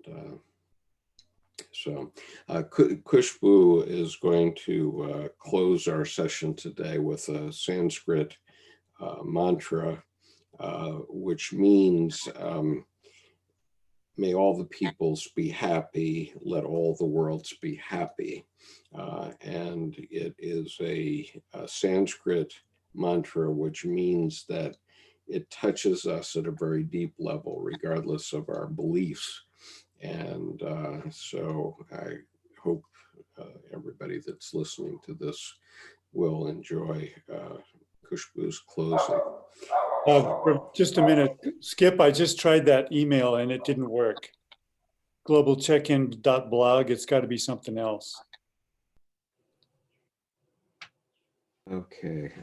so Khushbu is going to close our session today with a Sanskrit mantra, which means, may all the peoples be happy, let all the worlds be happy. And it is a Sanskrit mantra, which means that it touches us at a very deep level, regardless of our beliefs. And so I hope everybody that's listening to this will enjoy Khushbu's closing. For just a minute, Skip, I just tried that email and it didn't work. Globalcheckin.blog, it's got to be something else. Okay.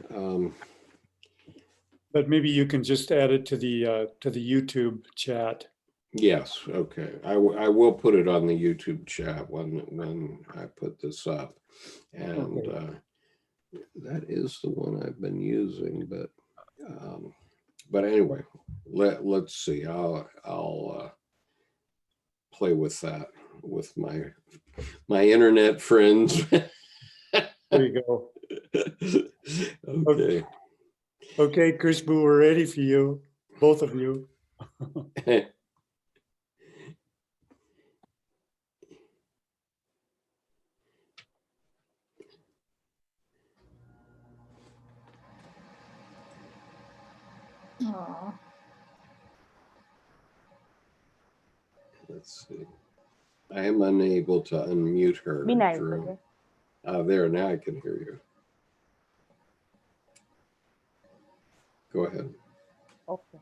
But maybe you can just add it to the YouTube chat. Yes. Okay. I will put it on the YouTube chat when I put this up, and okay. That is the one I've been using. But anyway, let's see. I'll play with that with my internet friends. There you go. Okay. Okay, Khushbu, we're ready for you, both of you. Aw. Let's see. I am unable to unmute her. Be nice, Drew. okay? There, now I can hear you. Go ahead. Okay.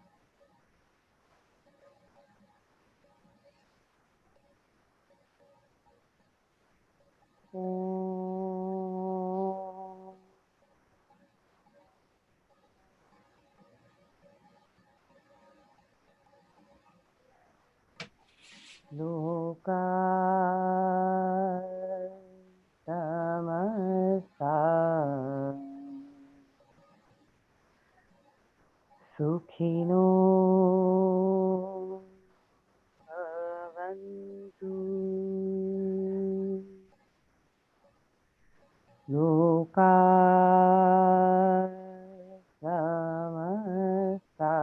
Loka samasta sukhino bhavantu loka samasta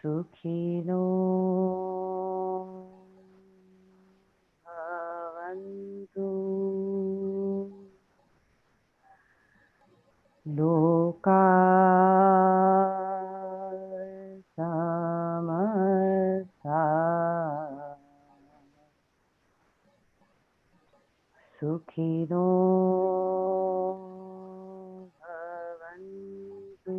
sukhino bhavantu loka samasta sukhino bhavantu.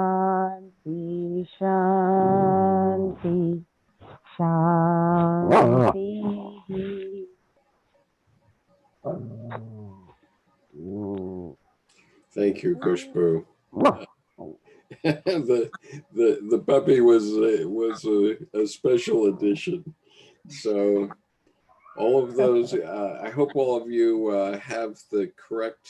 Shanti, Shanti, Shanti. Thank you, Kushbu. the puppy was a special edition. So all of those, I hope all of you have the correct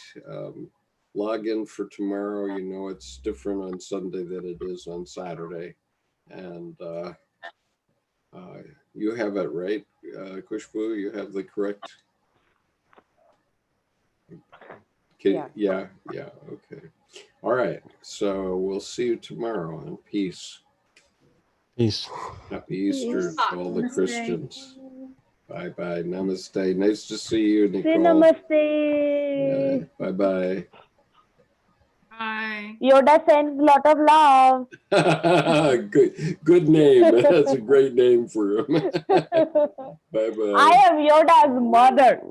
login for tomorrow. You know, it's different on Sunday than it is on Saturday. And you have it right, Kushbu, you have the correct. Yeah, okay. All right, so we'll see you tomorrow, and peace. Peace. Happy Easter Peace. to all the Namaste. Christians. Bye-bye, namaste. Nice to see you, Say Nicole. namaste. Bye-bye. Bye. Yoda sends a lot of love. Good name. That's a great name for him. Bye-bye. I am Yoda's mother.